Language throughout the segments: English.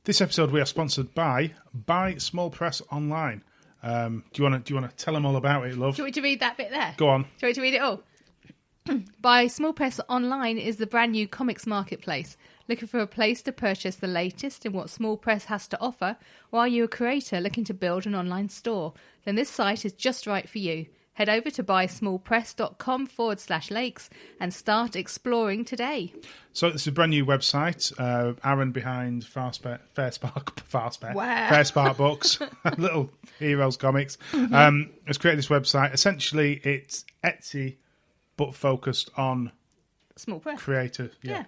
This episode we are sponsored by Buy Small Press Online. Do you want to tell them all about it, love? Do you want me to read that bit there? Go on. Do you want me to read it all? Buy Small Press Online is the brand new comics marketplace. Looking for a place to purchase the latest in what small press has to offer? Or are you a creator looking to build an online store? Then this site is just right for you. Head over to buysmallpress.com/lakes and start exploring today. So it's a brand new website. Aaron behind Fair Spark Books, Little Heroes Comics, has created this website. Essentially, it's Etsy, but focused on small press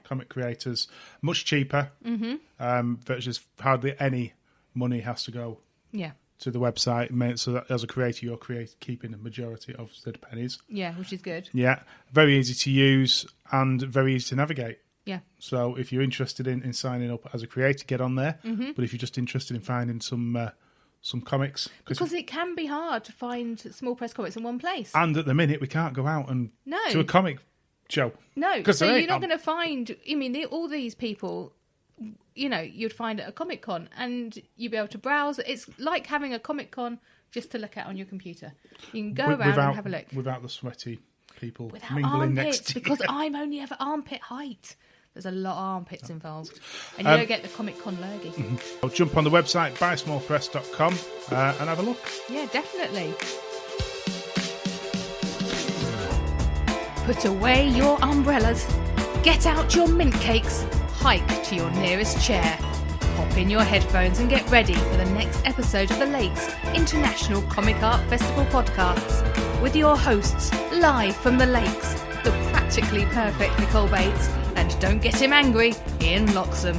comic creators, much cheaper. Versus hardly any money has to go to the website, so that as a creator, you're keeping the majority of the pennies. Yeah, which is good. Yeah, very easy to use and very easy to navigate. Yeah. So if you're interested in signing up as a creator, get on there. But if you're just interested in finding some comics, because it can be hard to find small press comics in one place. And at the minute, we can't go out and do a comic show. No, so you're not going to find. I mean, all these people, you'd find at a Comic Con, and you'd be able to browse. It's like having a Comic Con just to look at on your computer. You can go around and have a look without the sweaty people without mingling armpits, next to you. because I'm only ever armpit height. There's a lot of armpits involved, and you don't get the Comic Con lurgy. I'll jump on the website buysmallpress.com and have a look. Yeah, definitely. Put away your umbrellas, get out your mint cakes, hike to your nearest chair, pop in your headphones and get ready for the next episode of the Lakes International Comic Art Festival podcasts with your hosts, live from the Lakes, the practically perfect Nicole Bates, and don't get him angry, Ian Loxham.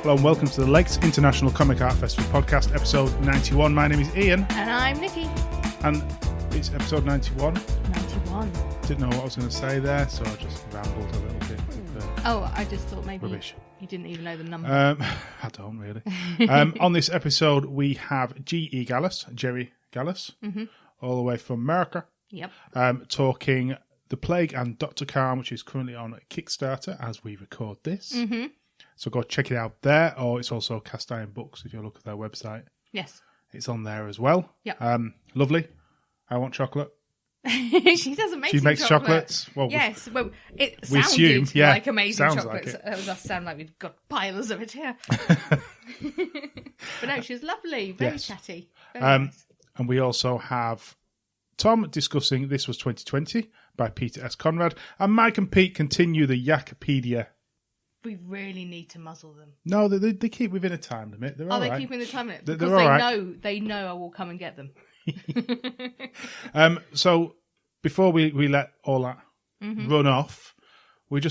Hello and welcome to the Lakes International Comic Art Festival podcast, episode 91. My name is Ian. And I'm Nikki. And it's episode 91. 91. Didn't know what I was going to say there, so I just rambled a little bit. I just thought maybe you didn't even know the number. I don't really. On this episode, we have G.E. Gallas, Jerry Gallas, all the way from America. Yep. Talking The Plague and Dr Caim, which is currently on Kickstarter as we record this. So go check it out there, or it's also Cast Iron Books if you look at their website. Yes. It's on there as well. Yep. Lovely. I want chocolate. She doesn't make. She makes chocolates. Well, yes. Well, it we sounded assume, yeah, like amazing sounds chocolates. like It does sound like we've got piles of it here. But no, she's lovely, very chatty. Very nice. And we also have Tom discussing This Was 2020 by Peter S. Conrad, and Mike and Pete continue the Yakapedia. We really need to muzzle them. No, they keep within a time limit. They're all right. They keeping the time limit? Because they know I will come and get them. So before we let all that run off, we've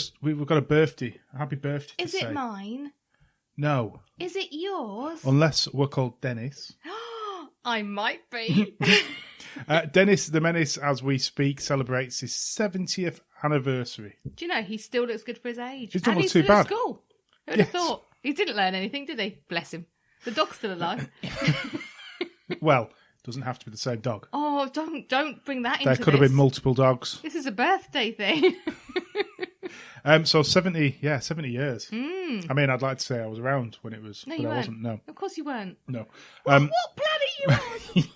got a birthday. A happy birthday. Is it mine? No. Is it yours? Unless we're called Dennis. I might be. Dennis the Menace, as we speak, celebrates his 70th anniversary. Do you know, he still looks good for his age. He's not and he's too still bad. At school. Who would have thought? He didn't learn anything, did he? Bless him. The dog's still alive. Well, doesn't have to be the same dog. Oh, don't bring that into this. There could have been multiple dogs. This is a birthday thing. So 70 years. I mean, I'd like to say I was around when it was, no, but you I weren't. wasn't. No, of course you weren't. No. What planet are you on?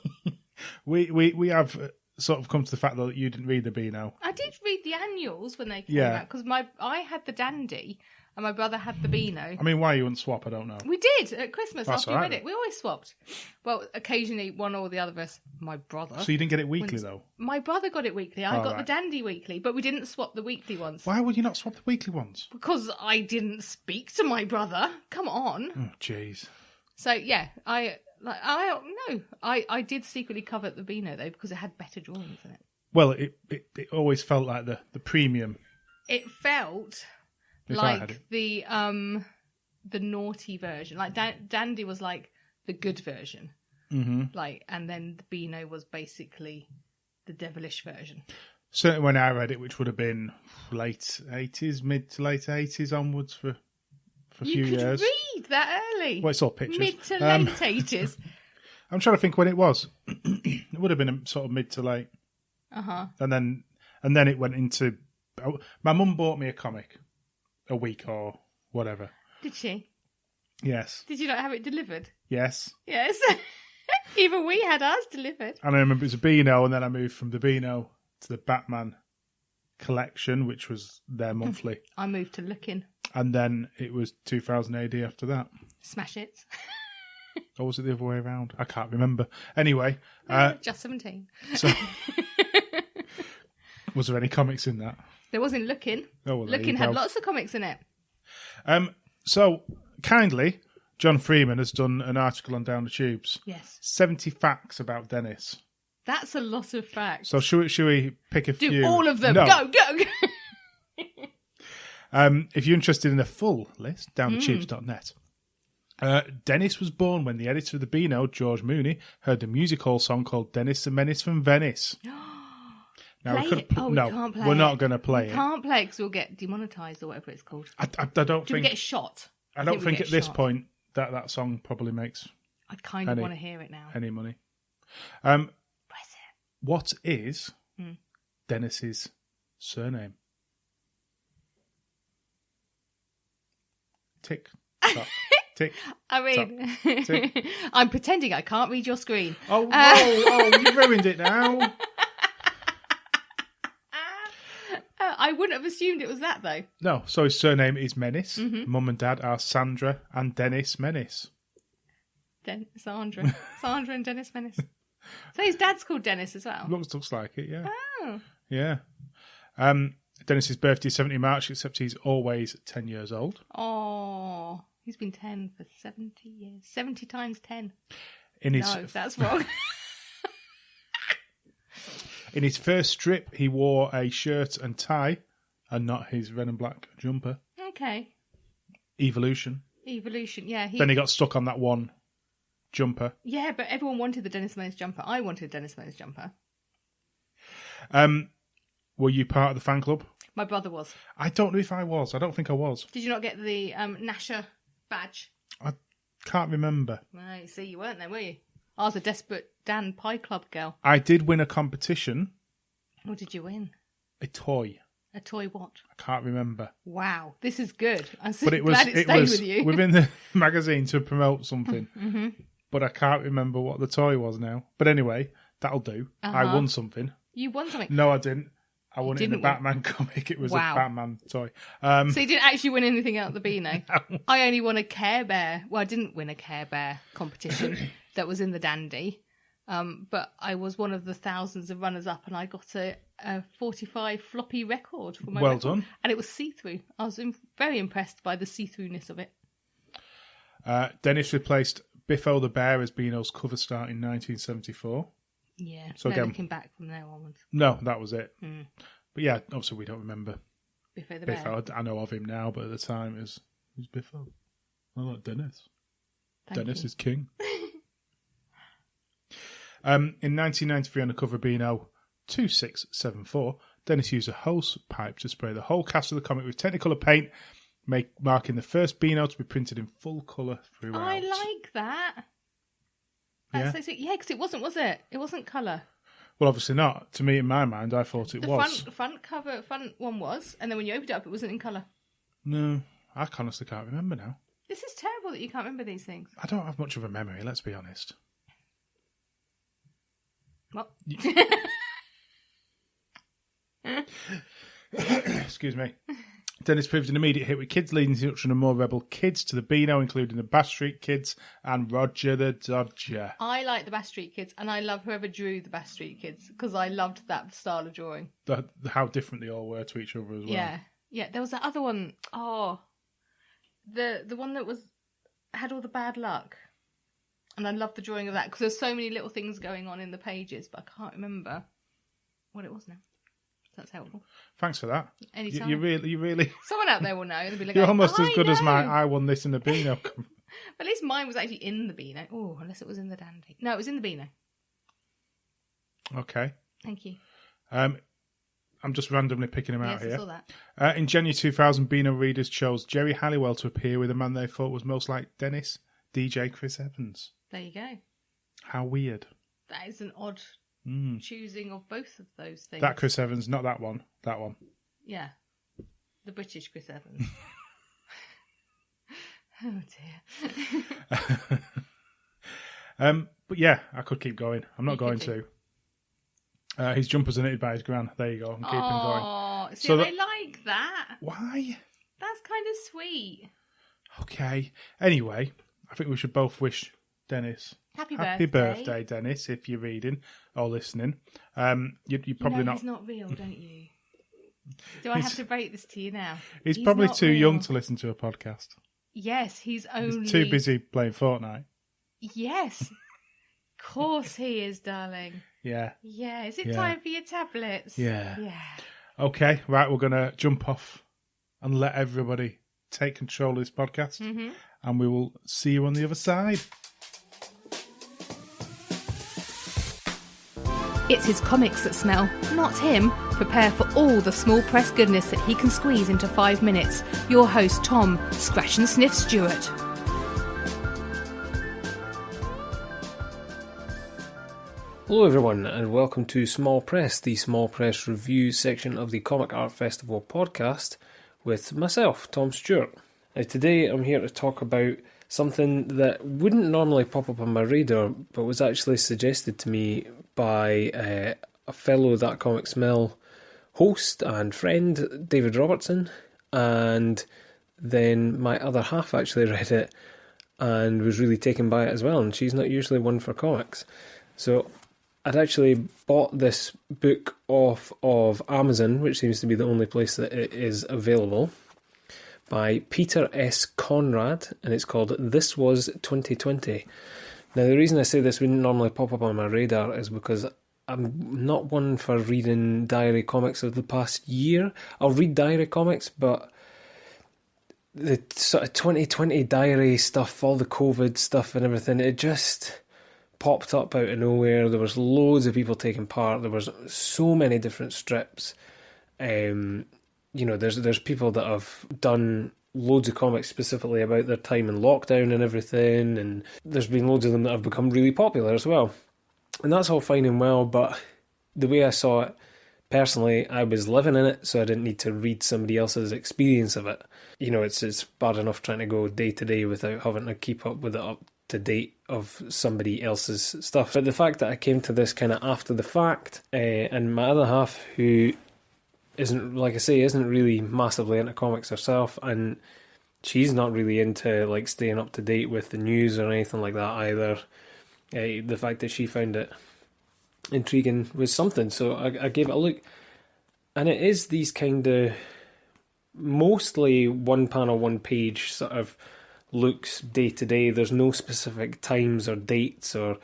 we have sort of come to the fact that you didn't read the Beano. I did read the annuals when they came out because I had the Dandy and my brother had the Beano. I mean, why you wouldn't swap, I don't know. We did at Christmas. That's after we read it. We always swapped. Well, occasionally one or the other of us. My brother. So you didn't get it weekly though? My brother got it weekly. I got the Dandy weekly, but we didn't swap the weekly ones. Why would you not swap the weekly ones? Because I didn't speak to my brother. Come on. Oh, jeez. So yeah, I did secretly covet the Beano though because it had better drawings in it. Well, it always felt like the premium. It felt like the naughty version. Like Dandy was like the good version. Like, and then the Beano was basically the devilish version. Certainly when I read it, which would have been late 80s, mid to late 80s onwards for a few years. You could read that early. Well, it's all pictures. Mid to late 80s. I'm trying to think when it was. It would have been sort of mid to late. And then it went into... My mum bought me a comic a week or whatever. Did she? Yes. Did you not have it delivered? Yes. Yes. Even we had ours delivered. And I remember it was a Beano, and then I moved from the Beano to the Batman collection, which was their monthly. I moved to Looking. And then it was 2000 AD after that. Smash it. Or was it the other way around? I can't remember. Anyway. Just 17. So, was there any comics in that? There was in Looking. Oh, well, Looking had lots of comics in it. So, kindly, John Freeman has done an article on Down the Tubes. Yes. 70 facts about Dennis. That's a lot of facts. So should we pick a few? Do all of them. No. Go. If you're interested in a full list, downthetubes.net. Dennis was born when the editor of the Beano, George Mooney, heard the music hall song called Dennis the Menace from Venice. Now we can't play we're not going to play it. We can't play it because we'll get demonetised or whatever it's called. I don't Do we think... get shot? I don't think at this point that song probably makes I kind of want to hear it now. any money. Press it. What is Dennis's surname? Tick, tock, tick. I mean, tock, tick. I'm pretending I can't read your screen. Oh, you ruined it now. I wouldn't have assumed it was that, though. No, so his surname is Menace. Mum and Dad are Sandra and Dennis Menace. Sandra and Dennis Menace. So his dad's called Dennis as well? Looks like it, yeah. Oh. Yeah. Dennis's birthday is 70 March, except he's always 10 years old. Oh, he's been 10 for 70 years. 70 times 10. No, that's wrong. In his first strip, he wore a shirt and tie, and not his red and black jumper. Okay. Evolution, yeah. Then he got stuck on that one jumper. Yeah, but everyone wanted the Dennis Menace jumper. I wanted a Dennis Menace jumper. Were you part of the fan club? My brother was. I don't know if I was. I don't think I was. Did you not get the Nasher badge? I can't remember. No, see, you weren't there, were you? I was a desperate Dan Pie Club girl. I did win a competition. What did you win? A toy. A toy what? I can't remember. Wow, this is good. I'm so glad it stayed with you. Within the magazine to promote something. But I can't remember what the toy was now. But anyway, that'll do. I won something. You won something? No, I didn't. I won it in the Batman comic. It was a Batman toy. So you didn't actually win anything out of the Beano? No. I only won a Care Bear. Well, I didn't win a Care Bear competition that was in the Dandy. But I was one of the thousands of runners-up, and I got a 45 floppy record for my record. Done. And it was see-through. I was very impressed by the see-throughness of it. Dennis replaced Biffo the Bear as Beano's cover star in 1974. Yeah, so again, looking back from there onwards. No, that was it. But yeah, obviously we don't remember Biffo the Bear. I know of him now, but at the time it was Biffo. I like Dennis. Dennis is king. In 1993 on the cover of Beano 2674, Dennis used a hose pipe to spray the whole cast of the comic with Technicolor paint, marking the first Beano to be printed in full colour throughout. I like that. That's because it wasn't, was it? It wasn't colour. Well, obviously not. To me, in my mind, I thought it was. The front one was, and then when you opened it up, it wasn't in colour. No, I honestly can't remember now. This is terrible that you can't remember these things. I don't have much of a memory, let's be honest. What? Excuse me. Dennis proved an immediate hit with kids, leading to the introduction of more rebel kids to the Beano, including the Bass Street Kids and Roger the Dodger. I like the Bass Street Kids, and I love whoever drew the Bass Street Kids, because I loved that style of drawing. How different they all were to each other as well. Yeah. There was that other one. Oh, the one that had all the bad luck. And I loved the drawing of that, because there's so many little things going on in the pages, but I can't remember what it was now. That's helpful. Thanks for that. Anytime. You really. Someone out there will know. They'll be like, you're almost as good as I won this in the Beano. But at least mine was actually in the Beano. Oh, unless it was in the Dandy. No, it was in the Beano. Okay. Thank you. I'm just randomly picking him out here. I saw that. In January 2000, Beano readers chose Jerry Halliwell to appear with a man they thought was most like Dennis, DJ Chris Evans. There you go. How weird. That is an odd choosing of both of those things. That Chris Evans, not that one. That one. Yeah. The British Chris Evans. Oh dear. But yeah, I could keep going. I'm not going to. His jumper's knitted by his gran. There you go. I'm keeping going. Oh, see, I like that. Why? That's kind of sweet. Okay. Anyway, I think we should both wish Dennis Happy birthday, Dennis, if you're reading or listening. You're probably not. He's not real, don't you? Do I have to break this to you now? He's probably too young to listen to a podcast. Yes, he's too busy playing Fortnite. Yes. Of course he is, darling. Yeah. Yeah. Is it time for your tablets? Yeah. Yeah. Okay, right, we're going to jump off and let everybody take control of this podcast. Mm-hmm. And we will see you on the other side. It's his comics that smell, not him. Prepare for all the small press goodness that he can squeeze into 5 minutes. Your host, Tom, Scratch and Sniff Stewart. Hello everyone, and welcome to Small Press, the Small Press review section of the Comic Art Festival podcast with myself, Tom Stewart. Now today I'm here to talk about something that wouldn't normally pop up on my radar, but was actually suggested to me by a fellow That Comic Smell host and friend, David Robertson, and then my other half actually read it and was really taken by it as well, and she's not usually one for comics. So I'd actually bought this book off of Amazon, which seems to be the only place that it is available, by Peter S. Conrad, and it's called This Was 2020. Now, the reason I say this wouldn't normally pop up on my radar is because I'm not one for reading diary comics of the past year. I'll read diary comics, but the sort of 2020 diary stuff, all the COVID stuff and everything, it just popped up out of nowhere. There was loads of people taking part. There was so many different strips. There's people that have done loads of comics specifically about their time in lockdown and everything, and there's been loads of them that have become really popular as well. And that's all fine and well, but the way I saw it, personally, I was living in it, so I didn't need to read somebody else's experience of it. You know, it's bad enough trying to go day to day without having to keep up with it up to date of somebody else's stuff. But the fact that I came to this kind of after the fact, and my other half, who isn't really massively into comics herself, and she's not really into like staying up to date with the news or anything like that either. The fact that she found it intriguing was something, so I gave it a look. And it is these kind of mostly one panel, one page sort of looks day to day. There's no specific times or dates or,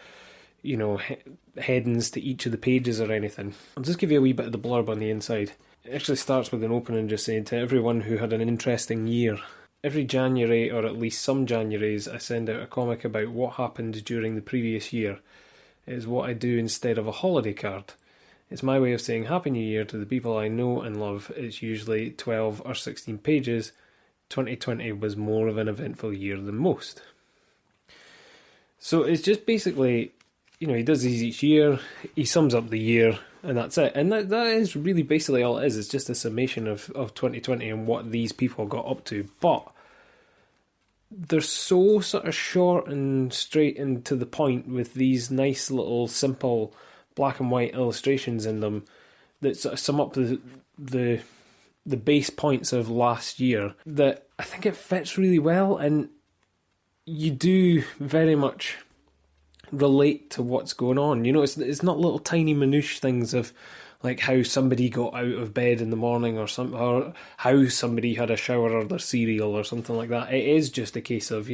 headings to each of the pages or anything. I'll just give you a wee bit of the blurb on the inside. It actually starts with an opening just saying, to everyone who had an interesting year. Every January, or at least some Januaries, I send out a comic about what happened during the previous year. It is what I do instead of a holiday card. It's my way of saying Happy New Year to the people I know and love. It's usually 12 or 16 pages. 2020 was more of an eventful year than most. So it's just basically, he does these each year, he sums up the year, and that's it. And that is really basically all it is. It's just a summation of 2020 and what these people got up to. But they're so sort of short and straight and to the point with these nice little simple black and white illustrations in them that sort of sum up the base points of last year, that I think it fits really well, and you do very much relate to what's going on. It's not little tiny minutiae things of like how somebody got out of bed in the morning or how somebody had a shower or their cereal or something like that. It is just a case of,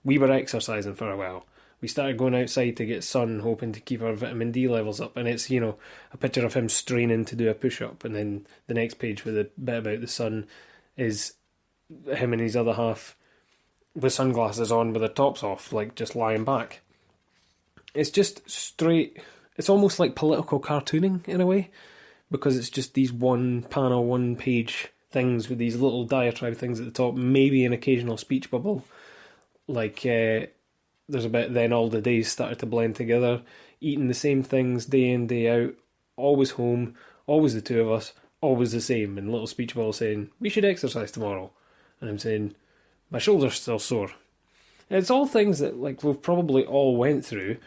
we were exercising for a while. We started going outside to get sun, hoping to keep our vitamin D levels up. And it's, a picture of him straining to do a push-up. And then the next page with a bit about the sun is him and his other half with sunglasses on with their tops off, like just lying back. It's just straight. It's almost like political cartooning in a way, because it's just these one panel, one page things with these little diatribe things at the top, maybe an occasional speech bubble. Like, there's a bit, then all the days started to blend together, eating the same things day in, day out, always home, always the two of us, always the same, and little speech bubble saying, we should exercise tomorrow. And I'm saying, My shoulder's still sore. It's all things that like we've probably all went through.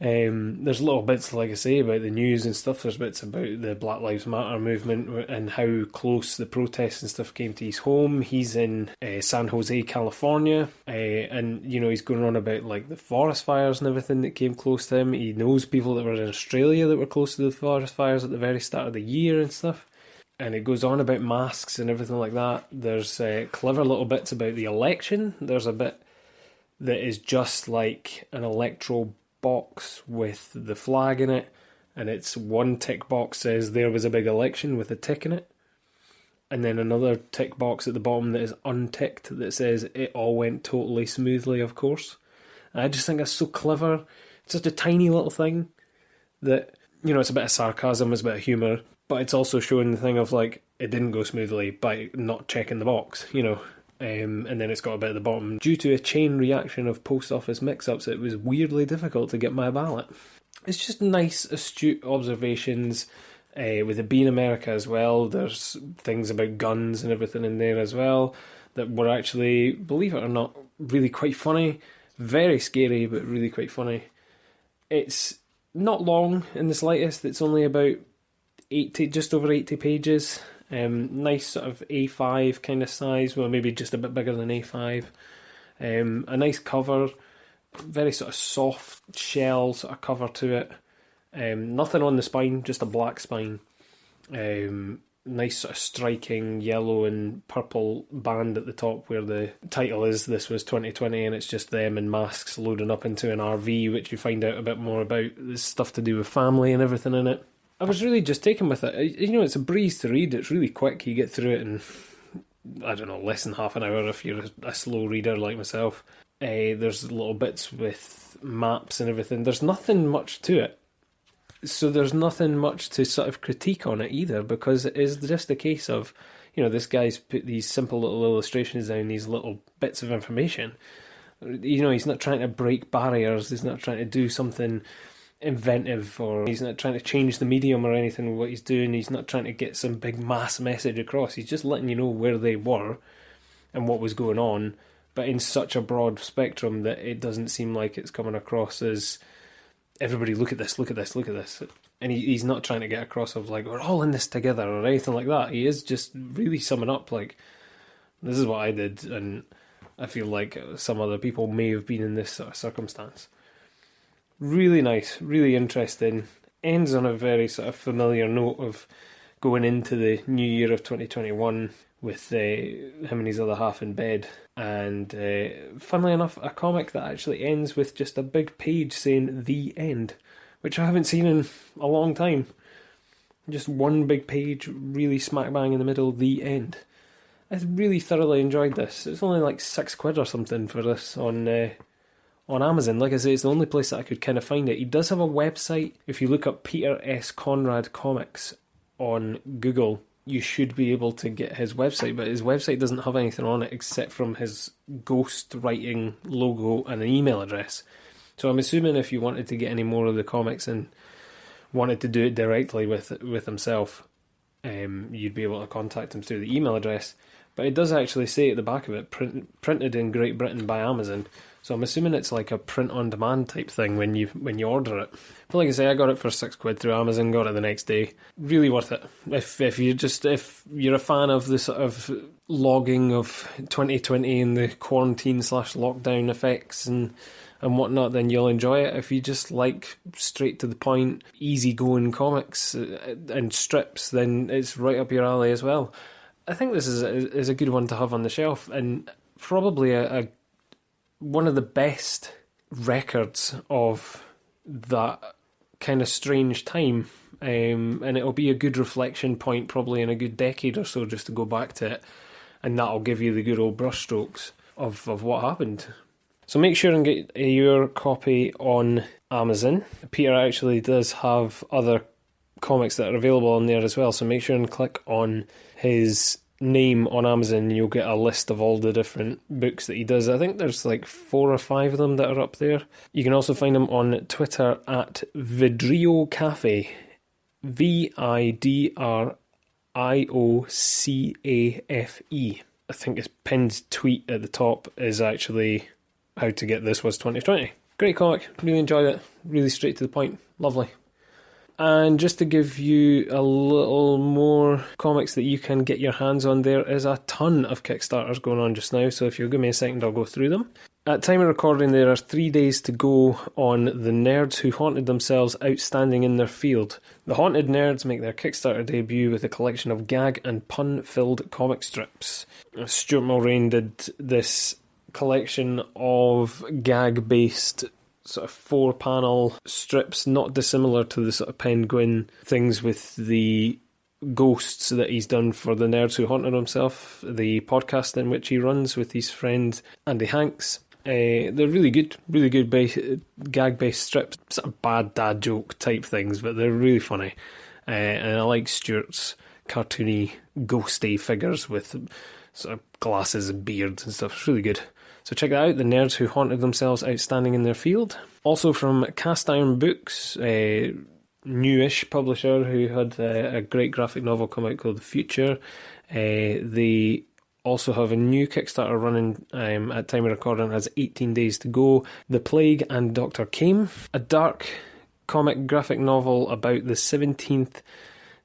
There's little bits, like I say, about the news and stuff. There's bits about the Black Lives Matter movement and how close the protests and stuff came to his home. He's in San Jose, California, and he's going on about like the forest fires and everything that came close to him. He knows people that were in Australia that were close to the forest fires at the very start of the year and stuff. And it goes on about masks and everything like that. There's clever little bits about the election. There's a bit that is just like an electoral box with the flag in it, and it's one tick box says there was a big election with a tick in it, and then another tick box at the bottom that is unticked that says it all went totally smoothly, of course. And I just think that's so clever. It's such a tiny little thing that, it's a bit of sarcasm, it's a bit of humour, but it's also showing the thing of like, it didn't go smoothly by not checking the box, and then it's got a bit at the bottom. Due to a chain reaction of post office mix-ups, it was weirdly difficult to get my ballot. It's just nice, astute observations. With it being America as well, there's things about guns and everything in there as well that were actually, believe it or not, really quite funny. Very scary, but really quite funny. It's not long in the slightest. It's only about 80, just over 80 pages. Nice sort of A5 kind of size, well maybe just a bit bigger than A5. A nice cover, very sort of soft shell sort of cover to it. Nothing on the spine, just a black spine. Nice sort of striking yellow and purple band at the top where the title is This Was 2020, and it's just them in masks loading up into an RV, which you find out a bit more about. There's stuff to do with family and everything in it. I was really just taken with it. It's a breeze to read. It's really quick. You get through it in, I don't know, less than half an hour if you're a slow reader like myself. There's little bits with maps and everything. There's nothing much to it. So there's nothing much to sort of critique on it either, because it is just a case of, this guy's put these simple little illustrations down, these little bits of information. He's not trying to break barriers. He's not trying to do something inventive, or he's not trying to change the medium or anything with what he's doing. He's not trying to get some big mass message across. He's just letting you know where they were and what was going on, but in such a broad spectrum that it doesn't seem like it's coming across as everybody look at this, look at this, look at this. And he's not trying to get across of like, we're all in this together or anything like that. He is just really summing up like, this is what I did, and I feel like some other people may have been in this sort of circumstance. Really nice, really interesting. Ends on a very sort of familiar note of going into the new year of 2021 with him and his other half in bed. And funnily enough, a comic that actually ends with just a big page saying "The End," which I haven't seen in a long time. Just one big page, really smack bang in the middle, "The End." I really thoroughly enjoyed this. It's only like £6 or something for this on Amazon. Like I say, it's the only place that I could kind of find it. He does have a website. If you look up Peter S. Conrad Comics on Google, you should be able to get his website, but his website doesn't have anything on it except from his ghost writing logo and an email address. So I'm assuming if you wanted to get any more of the comics and wanted to do it directly with himself, you'd be able to contact him through the email address. But it does actually say at the back of it, printed in Great Britain by Amazon. So I'm assuming it's like a print-on-demand type thing when you order it. But like I say, I got it for £6 through Amazon, got it the next day. Really worth it. If you're a fan of the sort of logging of 2020 and the quarantine/lockdown effects and whatnot, then you'll enjoy it. If you just like straight to the point, easy-going comics and strips, then it's right up your alley as well. I think this is a good one to have on the shelf, and probably one of the best records of that kind of strange time, and it'll be a good reflection point probably in a good decade or so just to go back to it, and that'll give you the good old brushstrokes of what happened. So make sure and get your copy on Amazon. Peter actually does have other comics that are available on there as well, so make sure and click on his name on Amazon. You'll get a list of all the different books that he does. I think there's like 4 or 5 of them that are up there. You can also find him on Twitter at Vidrio Cafe, VIDRIOCAFE. I think his pinned tweet at the top is actually how to get This Was 2020. Great comic, really enjoyed it, really straight to the point, lovely. And just to give you a little more comics that you can get your hands on, there is a ton of Kickstarters going on just now, so if you'll give me a second I'll go through them. At time of recording, there are 3 days to go on The Nerds Who Haunted Themselves Outstanding in Their Field. The Haunted Nerds make their Kickstarter debut with a collection of gag and pun-filled comic strips. Stewart Mulrain did this collection of gag-based sort of 4-panel strips, not dissimilar to the sort of Penguin things with the ghosts that he's done for The Nerds Who Haunted Himself, the podcast in which he runs with his friend Andy Hanks. They're really good gag-based strips, sort of bad dad joke type things, but they're really funny. And I like Stewart's cartoony, ghosty figures with sort of glasses and beards and stuff. It's really good. So check that out, The Nerds Who Haunted Themselves Outstanding in Their Field. Also from Cast Iron Books, a newish publisher who had a great graphic novel comic called The Future. They also have a new Kickstarter running at time of recording, has 18 days to go. The Plague and Dr Caim, a dark comic graphic novel about the 17th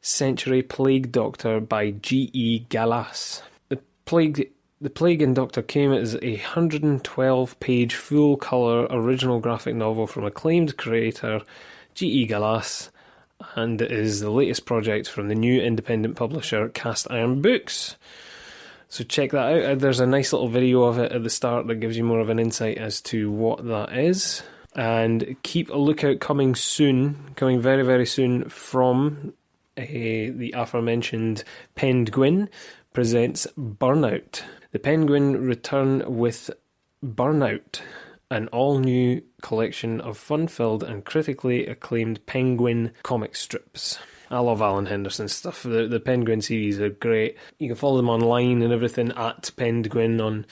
century plague doctor by G.E. Gallas. The Plague and Dr Caim is a 112-page full-colour original graphic novel from acclaimed creator G.E. Gallas, and it is the latest project from the new independent publisher Cast Iron Books. So check that out. There's a nice little video of it at the start that gives you more of an insight as to what that is. And keep a lookout coming very, very soon from the aforementioned Penguin presents Burnout. The Penguin return with Burnout, an all-new collection of fun-filled and critically acclaimed Penguin comic strips. I love Alan Henderson's stuff. The Penguin series are great. You can follow them online and everything at Penguin on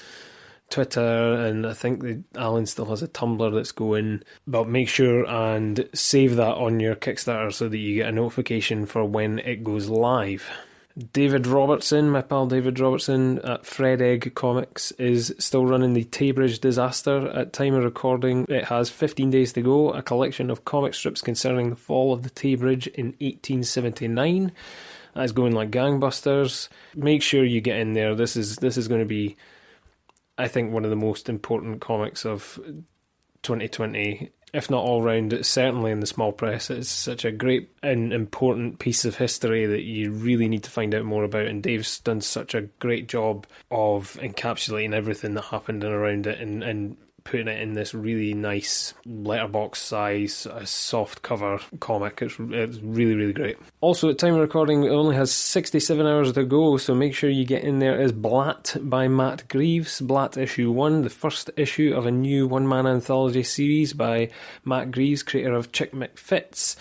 Twitter, and I think Alan still has a Tumblr that's going. But make sure and save that on your Kickstarter so that you get a notification for when it goes live. David Robertson, my pal David Robertson at Fred Egg Comics, is still running the Taybridge Disaster. At time of recording, it has 15 days to go, a collection of comic strips concerning the fall of the Taybridge in 1879. That is going like gangbusters. Make sure you get in there. This is going to be, I think, one of the most important comics of 2020, if not all round, certainly in the small press. It's such a great and important piece of history that you really need to find out more about, and Dave's done such a great job of encapsulating everything that happened and around it and putting it in this really nice letterbox size, soft cover comic. It's really, really great. Also, at time of recording, it only has 67 hours to go, so make sure you get in there. Is Blatt by Matt Greaves, Blatt issue 1, the first issue of a new one-man anthology series by Matt Greaves, creator of Chick McFits.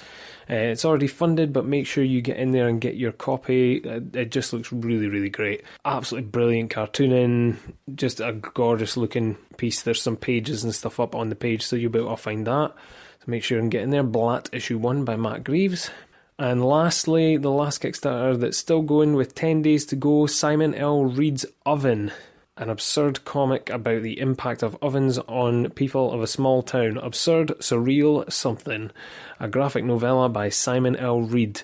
It's already funded, but make sure you get in there and get your copy. It just looks really, really great. Absolutely brilliant cartooning, just a gorgeous looking piece. There's some pages and stuff up on the page, so you'll be able to find that. So make sure and get in there. Blatt issue 1 by Matt Greaves. And lastly, the last Kickstarter that's still going with 10 days to go, Simon L. Reed's Oven. An absurd comic about the impact of ovens on people of a small town. Absurd, surreal, something. A graphic novella by Simon L. Reed.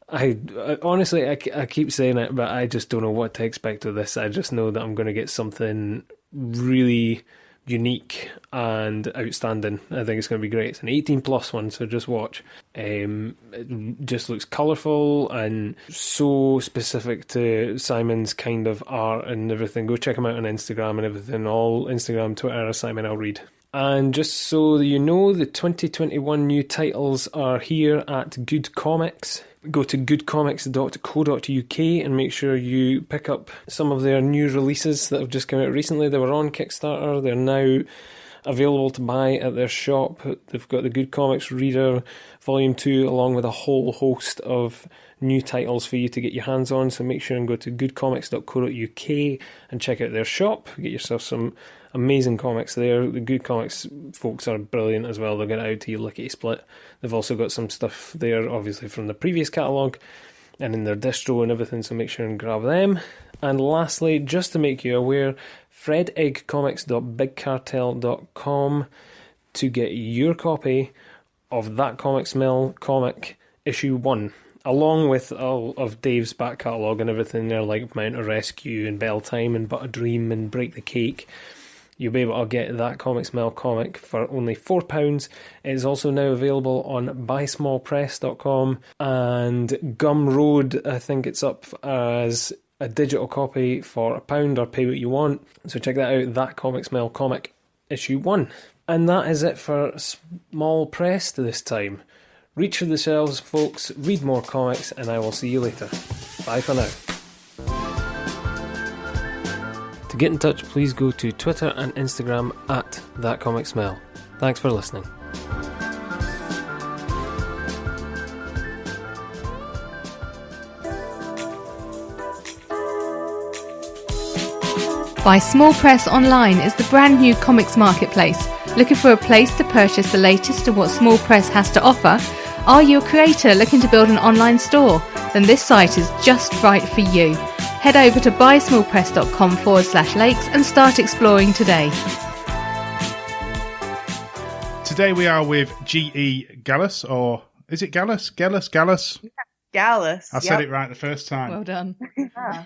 I honestly, I keep saying it, but I just don't know what to expect of this. I just know that I'm going to get something really unique and outstanding. I think it's going to be great. It's an 18+ one, so just watch. It just looks colourful and so specific to Simon's kind of art and everything. Go check him out on Instagram and everything. All Instagram, Twitter, Simon L. Reed. And just so that you know, the 2021 new titles are here at Good Comics. Go to goodcomics.co.uk and make sure you pick up some of their new releases that have just come out recently. They were on Kickstarter. They're now available to buy at their shop. They've got the Good Comics Reader Volume 2 along with a whole host of new titles for you to get your hands on. So make sure and go to goodcomics.co.uk and check out their shop. Get yourself some amazing comics there. The Good Comics folks are brilliant as well. They'll get it out to you lickety split. They've also got some stuff there, obviously, from the previous catalogue. and in their distro and everything, so make sure and grab them. And lastly, just to make you aware, fredeggcomics.bigcartel.com to get your copy of That Comic Smell comic issue 1, along with all of Dave's back catalogue and everything there, like Mount a Rescue and Bell Time and But a Dream and Break the Cake. You'll be able to get That Comic Smell comic for only £4. It is also now available on buysmallpress.com, and Gumroad, I think it's up as a digital copy for £1 or pay what you want. So check that out, That Comic Smell comic issue 1. And that is it for Small Press this time. Reach for the shelves, folks, read more comics, and I will see you later. Bye for now. To get in touch, please go to Twitter and Instagram at That Comic Smell. Thanks for listening. Buy Small Press Online is the brand new comics marketplace. Looking for a place to purchase the latest of what Small Press has to offer? Are you a creator looking to build an online store? Then this site is just right for you. Head over to buysmallpress.com/lakes and start exploring today. Today we are with G.E. Gallas, or is it Gallas? Gallas? Gallas. I said it right the first time. Well done. Yeah.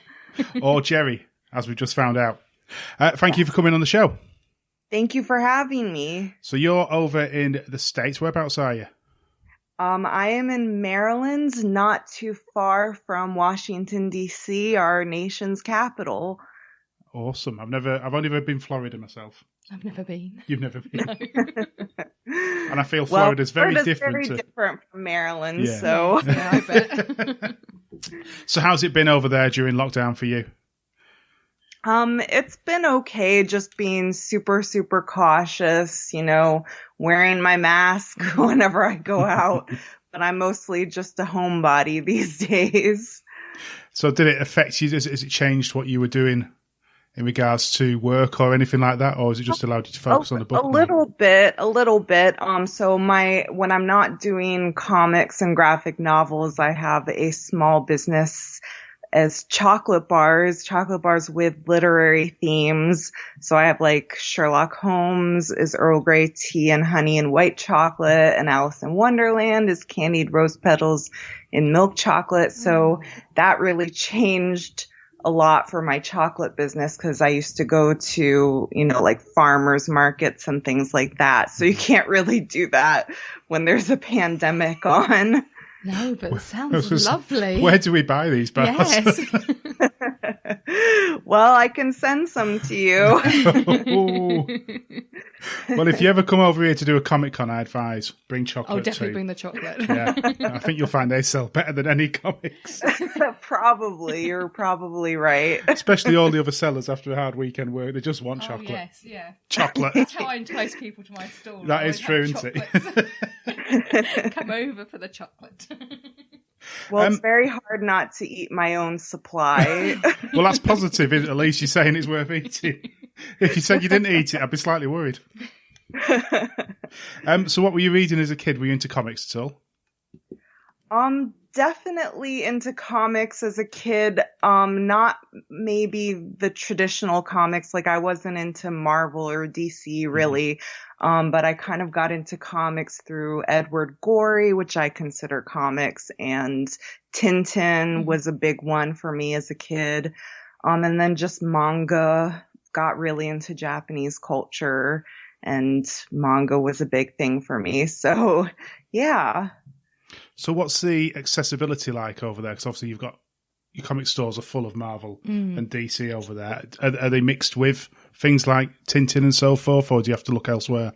Or Jerry, as we just found out. Thank you for coming on the show. Thank you for having me. So you're over in the States. Whereabouts are you? I am in Maryland, not too far from Washington, D.C., our nation's capital. Awesome. I've only ever been Florida myself. I've never been. You've never been? No. And I feel Florida's very different. Very different from Maryland, Yeah. so. Yeah, I bet. So how's it been over there during lockdown for you? It's been okay, just being super, super cautious, wearing my mask whenever I go out, but I'm mostly just a homebody these days. So did it affect you? Has it changed what you were doing in regards to work or anything like that? Or has it just allowed you to focus on the book? A little bit. So when I'm not doing comics and graphic novels, I have a small business as chocolate bars with literary themes. So I have like Sherlock Holmes is Earl Grey tea and honey and white chocolate, and Alice in Wonderland is candied rose petals in milk chocolate. So that really changed a lot for my chocolate business, because I used to go to, like farmers markets and things like that. So you can't really do that when there's a pandemic on. No, but it sounds lovely. Where do we buy these bars? Yes. Well, I can send some to you. Well, if you ever come over here to do a Comic Con, I advise bring chocolate. Oh, definitely too. bring the chocolate. Yeah, I think you'll find they sell better than any comics. Probably, you're probably right. Especially all the other sellers after a hard weekend work, they just want chocolate. Yes, yeah. Chocolate. That's how I entice people to my store. That is true, isn't it? Come over for the chocolate. Well, it's very hard not to eat my own supply. Well, that's positive. At least you're saying it's worth eating. If you said you didn't eat it, I'd be slightly worried. So what were you reading as a kid? Were you into comics at all? Definitely into comics as a kid. Not maybe the traditional comics. Like I wasn't into Marvel or DC really. But I kind of got into comics through Edward Gorey, which I consider comics, and Tintin was a big one for me as a kid. And then just manga, got really into Japanese culture, and manga was a big thing for me. So, yeah. So what's the accessibility like over there? Because obviously you've got your comic stores are full of Marvel and DC over there. Are they mixed with things like Tintin and so forth, or do you have to look elsewhere?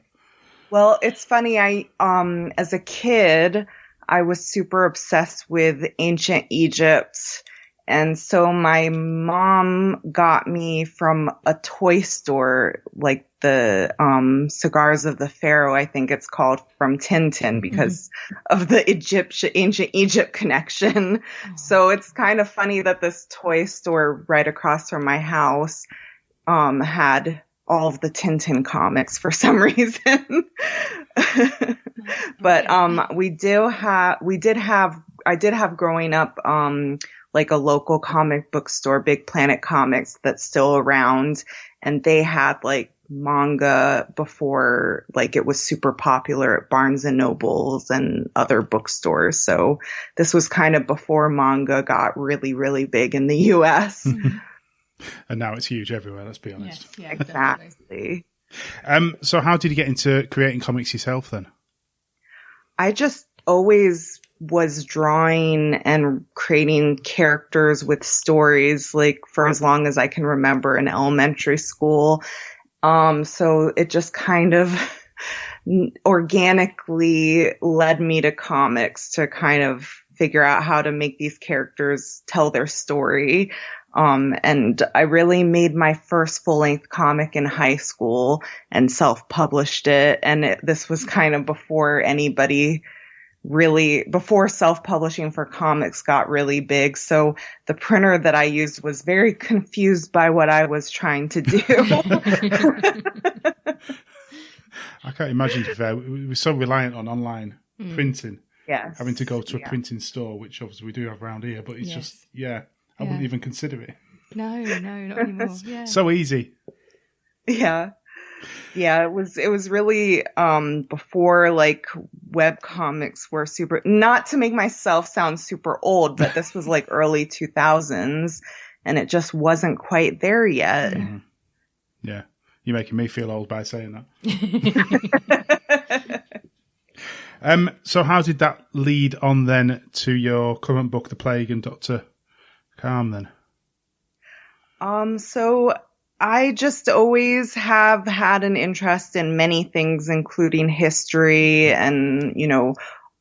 Well, it's funny. As a kid, I was super obsessed with ancient Egypt. And so my mom got me from a toy store, like the Cigars of the Pharaoh, I think it's called, from Tintin, because of the ancient Egypt connection. So it's kind of funny that this toy store right across from my house had all of the Tintin comics for some reason. But we did have I did have growing up, like a local comic book store, Big Planet Comics, that's still around. And they had like manga before like it was super popular at Barnes and Nobles and other bookstores. So this was kind of before manga got really, really big in the US. And now it's huge everywhere, let's be honest. Yes, yeah, Exactly. So how did you get into creating comics yourself then? I just always was drawing and creating characters with stories like for as long as I can remember in elementary school. So it just kind of organically led me to comics to kind of figure out how to make these characters tell their story. And I really made my first full-length comic in high school and self-published it. And this was kind of before before self-publishing for comics got really big. So the printer that I used was very confused by what I was trying to do. I can't imagine, to be fair, we're so reliant on online printing. Yes. Having to go to a printing store, which obviously we do have around here, but it's just, I wouldn't even consider it. No, not anymore. Yeah. So easy. Yeah. Yeah, it was really before like web comics were super, not to make myself sound super old, but this was like early 2000s and it just wasn't quite there yet. Mm-hmm. Yeah. You're making me feel old by saying that. So how did that lead on then to your current book, The Plague and Dr Caim then? So I just always have had an interest in many things, including history and,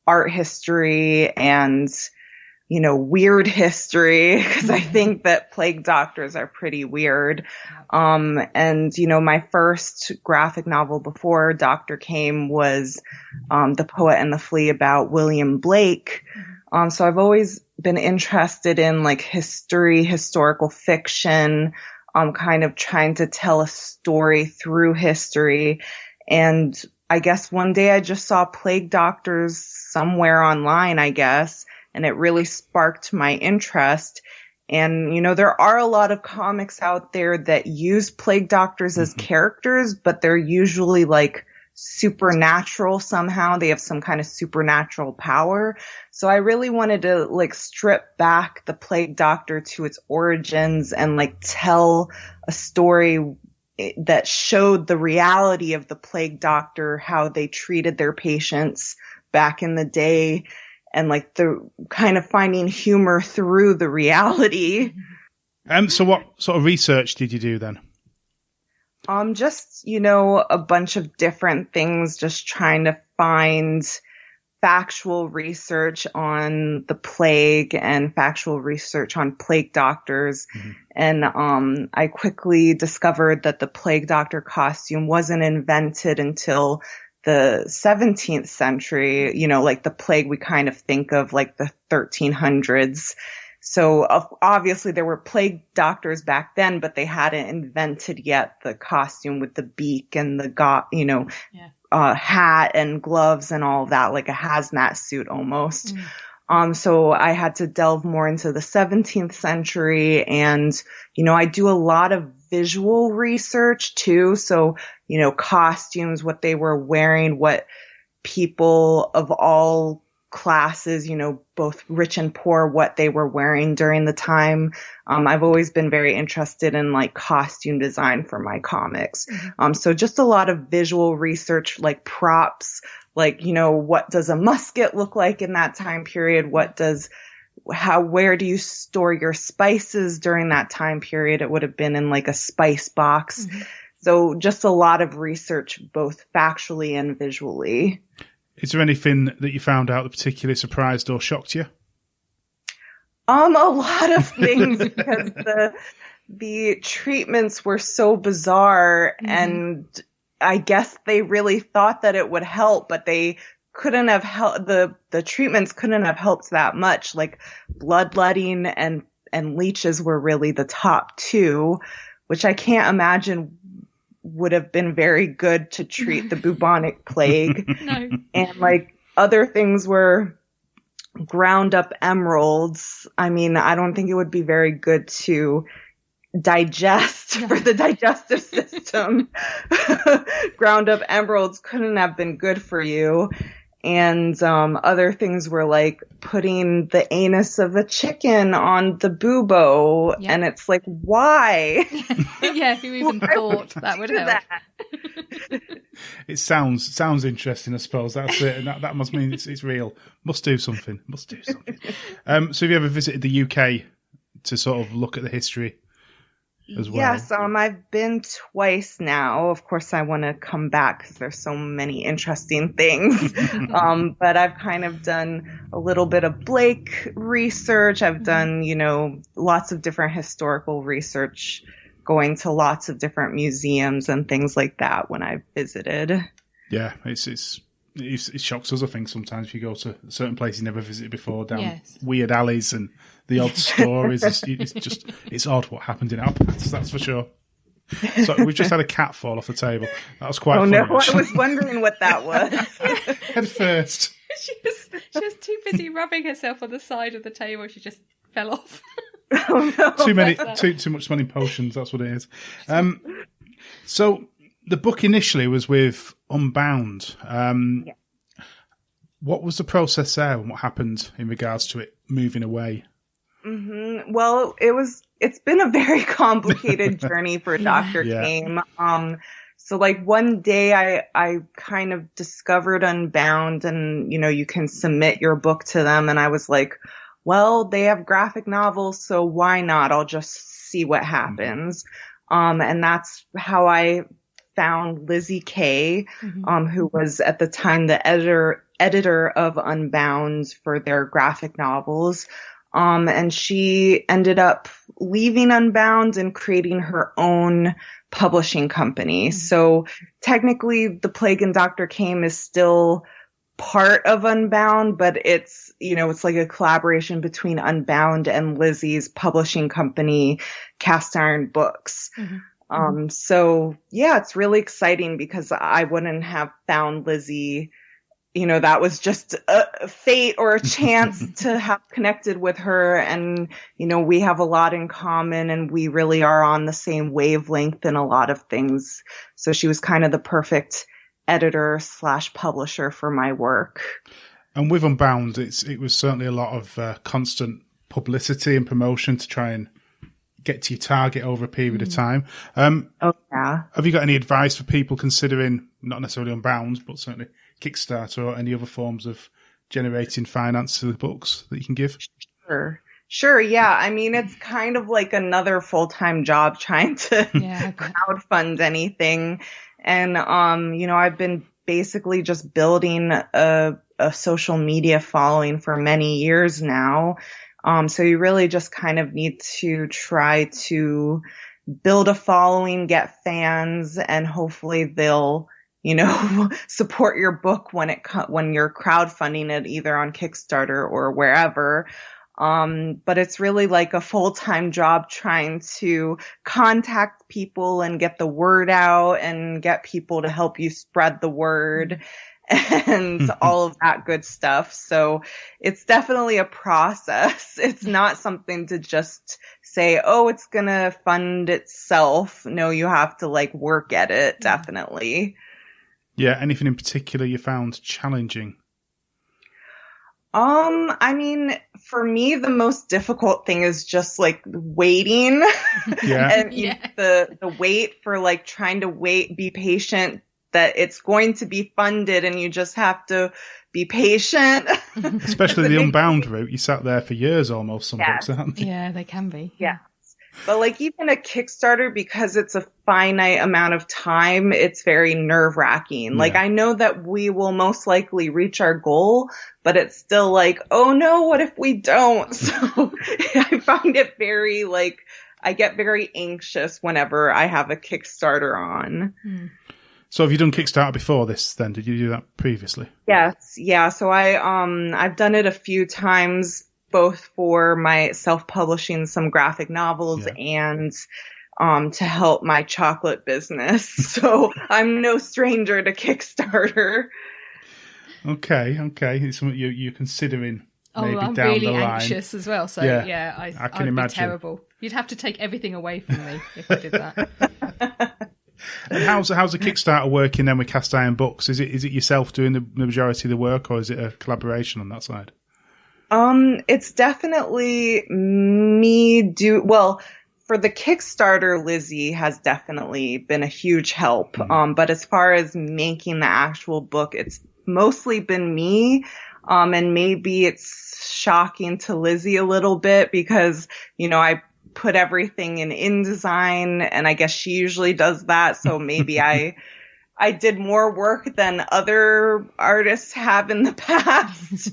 art history and, weird history, because I think that plague doctors are pretty weird. And, my first graphic novel before Dr. Caim was The Poet and the Flea about William Blake. So I've always been interested in like history, historical fiction, kind of trying to tell a story through history. And I guess one day I just saw plague doctors somewhere online, I guess, and it really sparked my interest. And, there are a lot of comics out there that use plague doctors as characters, but they're usually like supernatural somehow. They have some kind of supernatural power. So I really wanted to like strip back the plague doctor to its origins and like tell a story that showed the reality of the plague doctor, how they treated their patients back in the day, and like the kind of finding humor through the reality. So what sort of research did you do then? Just, a bunch of different things, just trying to find factual research on the plague and factual research on plague doctors. And I quickly discovered that the plague doctor costume wasn't invented until the 17th century, like the plague we kind of think of like the 1300s. So obviously there were plague doctors back then, but they hadn't invented yet the costume with the beak and the hat and gloves and all that, like a hazmat suit almost. So I had to delve more into the 17th century and, I do a lot of visual research too. So, costumes, what they were wearing, what people of all classes, both rich and poor, what they were wearing during the time. I've always been very interested in like costume design for my comics. So just a lot of visual research, like props, like, what does a musket look like in that time period? Where do you store your spices during that time period? It would have been in like a spice box. So just a lot of research, both factually and visually. Is there anything that you found out that particularly surprised or shocked you? A lot of things, because the treatments were so bizarre, and I guess they really thought that it would help, but they couldn't have helped. The treatments couldn't have helped that much. Like bloodletting and leeches were really the top two, which I can't imagine would have been very good to treat the bubonic plague. No. And like other things were ground up emeralds. I mean, I don't think it would be very good to digest for the digestive system. Ground up emeralds couldn't have been good for you. And other things were like putting the anus of a chicken on the bubo. Yep. And it's like, why? Yeah, who even thought that would help? That? It sounds interesting, I suppose. That's it. And that must mean it's real. Must do something. So have you ever visited the UK to sort of look at the history as well? Yes, I've been twice now. Of course, I want to come back because there's so many interesting things. But I've kind of done a little bit of Blake research. I've done, lots of different historical research, going to lots of different museums and things like that when I've visited. Yeah, it shocks us, I think, sometimes if you go to a certain place you never visited before, down weird alleys and the odd stories. It's odd what happened in our past, that's for sure. So we've just had a cat fall off the table. That was quite funny. No, I was wondering what that was. Head first. She was too busy rubbing herself on the side of the table. She just fell off. Oh, no. Too much smelling potions, that's what it is. So the book initially was with Unbound. What was the process there and what happened in regards to it moving away? Mm-hmm. Well, it's been a very complicated journey for Dr. Caim. So like one day I kind of discovered Unbound and, you can submit your book to them. And I was like, well, they have graphic novels, so why not? I'll just see what happens. And that's how I found Lizzie Kay, who was at the time the editor of Unbound for their graphic novels. And she ended up leaving Unbound and creating her own publishing company. So technically the Plague and Dr Caim is still part of Unbound, but it's, it's like a collaboration between Unbound and Lizzie's publishing company, Cast Iron Books. So yeah, it's really exciting because I wouldn't have found Lizzie, that was just a fate or a chance to have connected with her. And, we have a lot in common and we really are on the same wavelength in a lot of things. So she was kind of the perfect editor/publisher for my work. And with Unbound, it was certainly a lot of constant publicity and promotion to try and get to your target over a period of time. Have you got any advice for people considering, not necessarily Unbound, but certainly Kickstarter or any other forms of generating finance to the books that you can give? Sure. Yeah. I mean, it's kind of like another full-time job trying to crowdfund anything. And, I've been basically just building a social media following for many years now. So you really just kind of need to try to build a following, get fans, and hopefully they'll, support your book when you're crowdfunding it either on Kickstarter or wherever. But it's really like a full-time job trying to contact people and get the word out and get people to help you spread the word and all of that good stuff. So it's definitely a process. It's not something to just say, oh, it's going to fund itself. No, you have to work at it. Definitely. Yeah. Anything in particular you found challenging? I mean, for me, the most difficult thing is just waiting and the wait for trying to be patient that it's going to be funded and you just have to be patient. Especially the Unbound route. You sat there for years almost, some books, aren't they? Yeah, they can be. Yeah. But even a Kickstarter, because it's a finite amount of time, it's very nerve-wracking. Yeah. I know that we will most likely reach our goal, but it's still oh no, what if we don't? So I find it very I get very anxious whenever I have a Kickstarter on. So have you done Kickstarter before this then? Did you do that previously? Yes. Yeah. So I've done it a few times, both for my self-publishing some graphic novels and to help my chocolate business. So I'm no stranger to Kickstarter. Okay. It's something you're considering maybe I'm down really the line. anxious as well. So I can I'd imagine. be terrible. You'd have to take everything away from me if I did that. And how's the Kickstarter working then with Cast Iron Books? Is it yourself doing the majority of the work, or is it a collaboration on that side? It's definitely me for the Kickstarter, Lizzie has definitely been a huge help. But as far as making the actual book, it's mostly been me. And maybe it's shocking to Lizzie a little bit because, I put everything in InDesign, and I guess she usually does that. So maybe I did more work than other artists have in the past.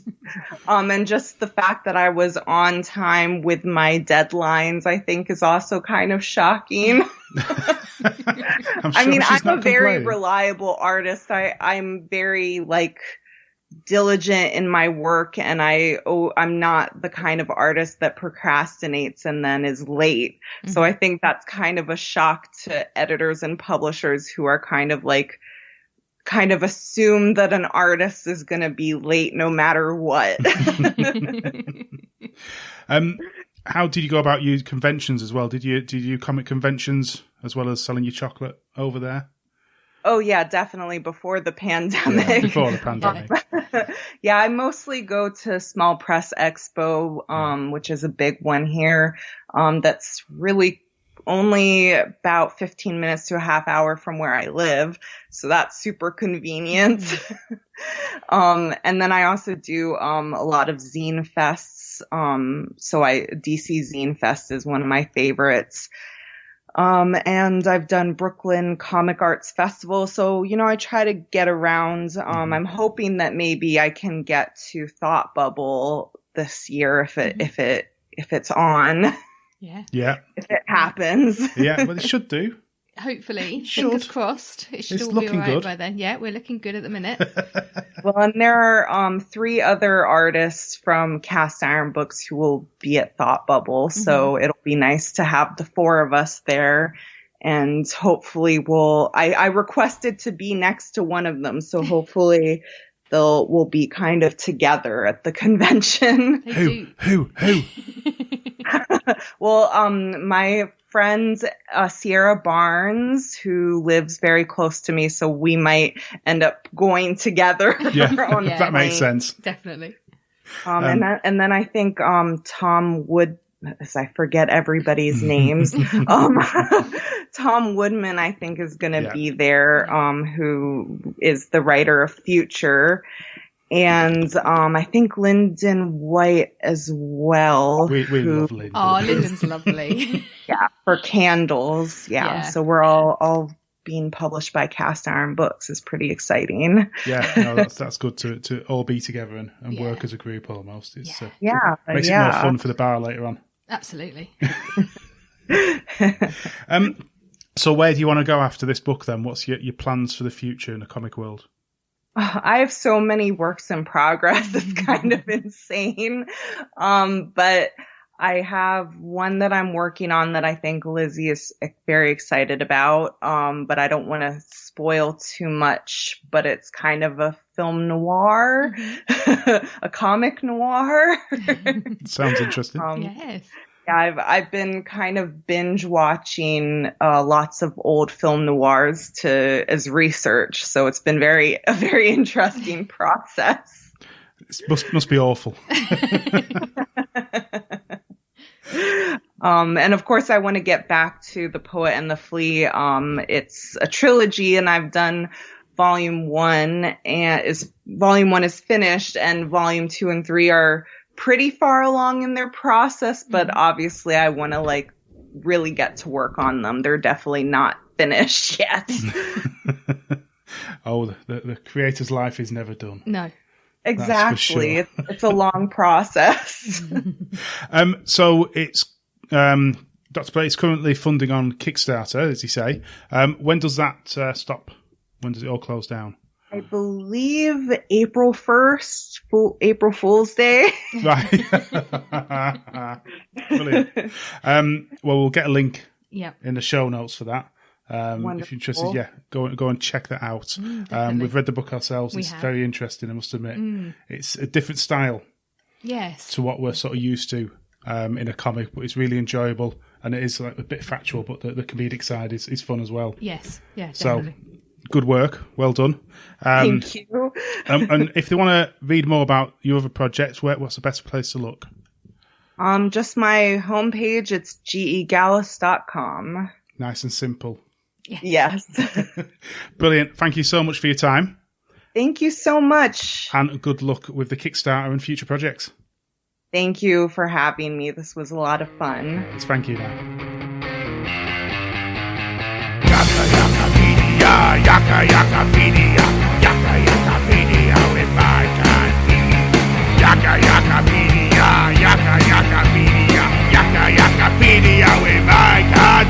And just the fact that I was on time with my deadlines, I think is also kind of shocking. I'm a very reliable artist. I'm very diligent in my work, and I'm not the kind of artist that procrastinates and then is late. Mm-hmm. So I think that's kind of a shock to editors and publishers who are kind of assume that an artist is going to be late no matter what. How did you go about your conventions as well? Did you do comic conventions as well as selling your chocolate over there? Oh, yeah, definitely before the pandemic. Yeah, before the pandemic. Yeah, I mostly go to Small Press Expo, which is a big one here. That's really only about 15 minutes to a half hour from where I live. So that's super convenient. And then I also do a lot of zine fests. DC Zine Fest is one of my favorites. And I've done Brooklyn Comic Arts Festival. So, I try to get around. I'm hoping that maybe I can get to Thought Bubble this year if it's on. Yeah. If it happens. Yeah, well, it should do. Hopefully. Fingers crossed. It should all be all right by then. Yeah, we're looking good at the minute. Well, and there are 3 other artists from Cast Iron Books who will be at Thought Bubble. So it'll be nice to have the 4 of us there. And hopefully I requested to be next to one of them. So hopefully we'll be kind of together at the convention. Who? Well, my friend Sierra Barnes, who lives very close to me, so we might end up going together. Yeah, that makes sense. Definitely. And then I think Tom Wood, as I forget everybody's names, Tom Woodman, I think, is going to be there, who is the writer of Future. And I think Lyndon White as well. We love Lyndon. Oh, Lyndon's lovely. Yeah, for Candles. Yeah. So we're all being published by Cast Iron Books is pretty exciting. Yeah, no, that's good to all be together and work as a group almost. It's, makes it more fun for the bar later on. Absolutely. So where do you want to go after this book then? What's your plans for the future in the comic world? I have so many works in progress. It's kind of insane. But I have one that I'm working on that I think Lizzie is very excited about. But I don't want to spoil too much, but it's kind of a film noir, a comic noir. Sounds interesting. Yes. Yeah, I've been kind of binge watching lots of old film noirs as research, so it's been a very interesting process. It must be awful. And of course, I want to get back to The Poet and the Flea. It's a trilogy, and I've done Volume 1, and Volume 1 is finished, and Volume 2 and 3 are pretty far along in their process, but obviously I want to really get to work on them. They're definitely not finished yet. Oh, the creator's life is never done. No. Exactly. Sure. It's a long process. So it's Dr. Plague is currently funding on Kickstarter, as you say. When does that stop? When does it all close down? I believe April 1st, April Fool's Day. Right. Brilliant. Well, we'll get a link in the show notes for that. If you're interested, go and check that out. We've read the book ourselves. It's very interesting, I must admit. It's a different style. to what we're sort of used to in a comic, but it's really enjoyable, and it is like a bit factual, but the comedic side is fun as well. Yes, yeah, definitely. So, good work, well done. Thank you. And if they want to read more about your other projects, what's the best place to look? Just my homepage. It's gegallas.com. Nice and simple. Yes. Brilliant. Thank you so much for your time. Thank you so much. And good luck with the Kickstarter and future projects. Thank you for having me. This was a lot of fun. Thank you now. Yaka Yakapedia, Yaka Yakapedia with my cat. Yaka Yakapedia, Yaka Yakapedia, Yaka Yakapedia with my cat.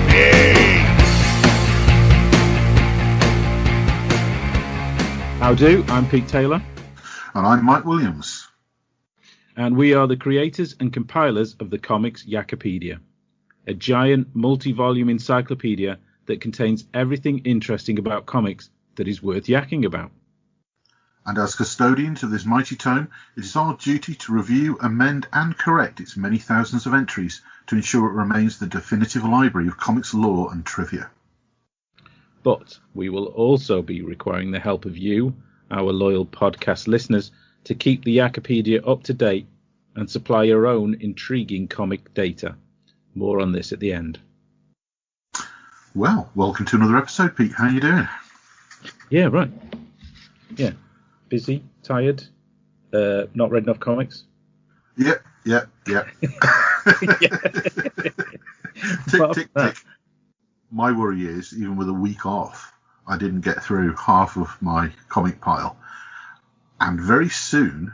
How do? I'm Pete Taylor. And I'm Mike Williams. And we are the creators and compilers of the Comic Yakapedia, a giant multi-volume encyclopedia that contains everything interesting about comics that is worth yakking about. And as custodians of this mighty tome, it is our duty to review, amend and correct its many thousands of entries to ensure it remains the definitive library of comics lore and trivia. But we will also be requiring the help of you, our loyal podcast listeners, to keep the Yakapedia up to date and supply your own intriguing comic data. More on this at the end. Well, welcome to another episode, Pete. How are you doing? Yeah, right. Yeah. Busy, tired, not read enough comics. Yep. Yeah. Tick. My worry is, even with a week off, I didn't get through half of my comic pile. And very soon,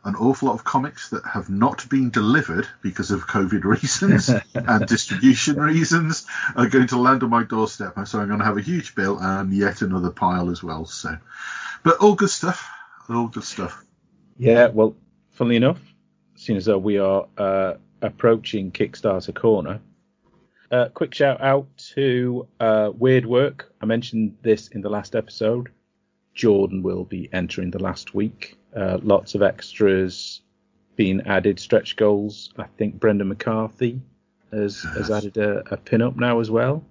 an awful lot of comics that have not been delivered because of COVID reasons and distribution reasons are going to land on my doorstep. So I'm going to have a huge bill and yet another pile as well. So, but all good stuff. Yeah, well, funnily enough, seeing as though we are approaching Kickstarter corner, quick shout out to Weird Work. I mentioned this in the last episode. Jordan will be entering the last week. Lots of extras being added, stretch goals. I think Brendan McCarthy has added a pin-up now as well.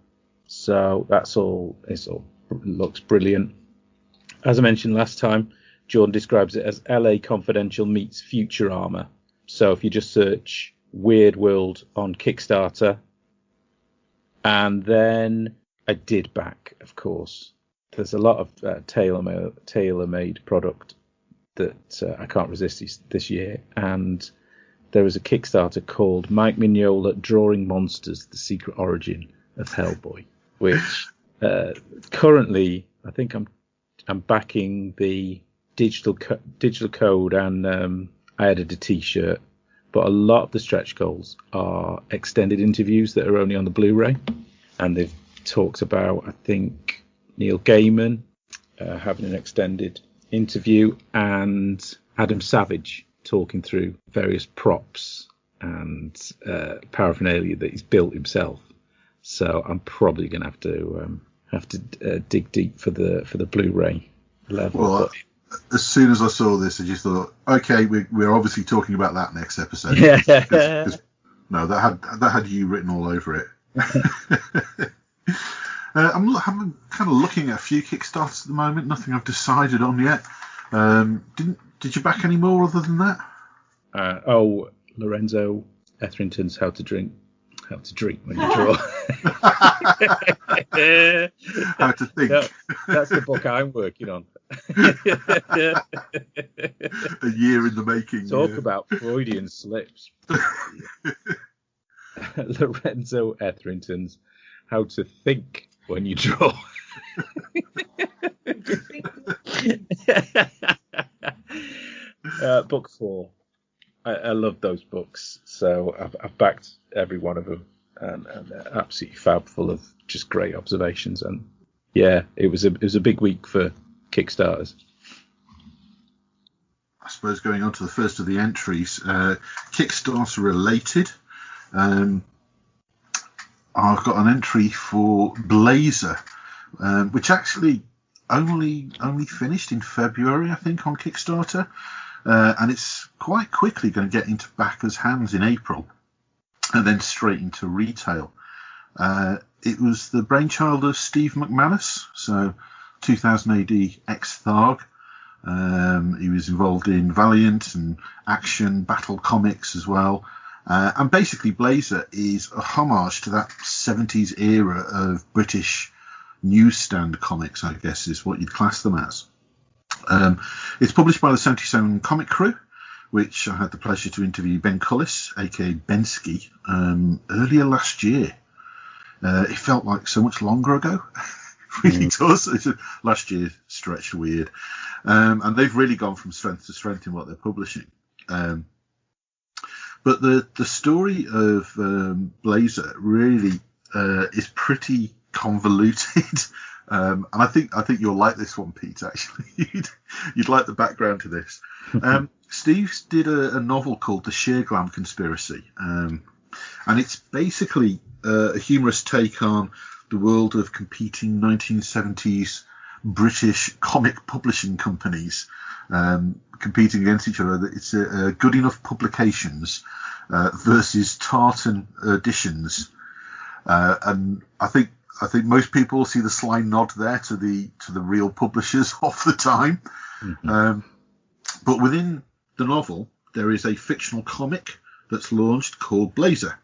So it all looks brilliant. As I mentioned last time, Jordan describes it as LA Confidential meets Future Armor. So if you just search Weird World on Kickstarter, and then I did back, of course. There's a lot of tailor-made product that I can't resist this year, and there is a Kickstarter called Mike Mignola Drawing Monsters: The Secret Origin of Hellboy, which currently I think I'm backing the digital code, and I added a T-shirt, but a lot of the stretch goals are extended interviews that are only on the Blu-ray, and they've talked about, I think, Neil Gaiman having an extended interview, and Adam Savage talking through various props and paraphernalia that he's built himself. So I'm probably going to have to dig deep for the Blu-ray level. Well, as soon as I saw this, I just thought, okay, we're obviously talking about that next episode. Yeah. No, that had you written all over it. I'm kind of looking at a few Kickstarters at the moment. Nothing I've decided on yet. Did you back any more other than that? Lorenzo Etherington's How to Drink When You Draw. How to Think. No, that's the book I'm working on. A year in the making. Talk about Freudian slips. Lorenzo Etherington's How to Think When You Draw. Book 4. I love those books, so I've backed every one of them, and they're absolutely fab, full of just great observations. And yeah, it was a big week for Kickstarters. I suppose going on to the first of the entries, Kickstarter related. I've got an entry for Blazer, which actually only finished in February, I think, on Kickstarter. and it's quite quickly going to get into backers' hands in April, and then straight into retail. It was the brainchild of Steve McManus, so 2000 AD ex-Tharg. He was involved in Valiant and Action, Battle Comics as well. And basically Blazer is a homage to that 70s era of British newsstand comics, I guess is what you'd class them as. It's published by the 77 Comic Crew, which I had the pleasure to interview Ben Cullis, aka Bensky, earlier last year. It felt like so much longer ago. It really does. Last year stretched weird. And they've really gone from strength to strength in what they're publishing. But the story of Blazer really is pretty convoluted. And I think you'll like this one, Pete, actually. You'd like the background to this. Steve did a novel called The Sheerglam Conspiracy. And it's basically a humorous take on the world of competing 1970s British comic publishing companies competing against each other. It's Good Enough Publications versus Tartan Editions, and I think most people see the sly nod there to the real publishers of the time. But within the novel, there is a fictional comic that's launched called Blazer.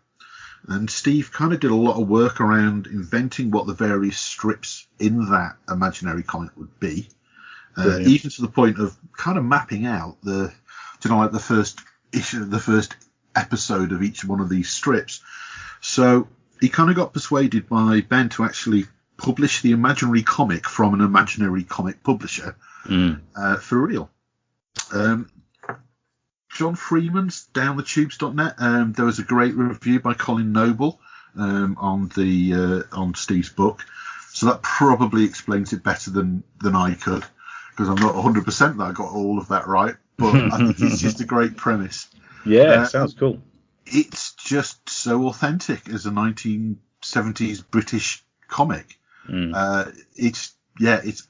And Steve kind of did a lot of work around inventing what the various strips in that imaginary comic would be, even to the point of kind of mapping out the first issue, the first episode of each one of these strips. So he kind of got persuaded by Ben to actually publish the imaginary comic from an imaginary comic publisher for real. John Freeman's DownTheTubes.net. There was a great review by Colin Noble on Steve's book, so that probably explains it better than I could, because I'm not 100% that I got all of that right, but I think it's just a great premise. Yeah, sounds cool. It's just so authentic as a 1970s British comic. It's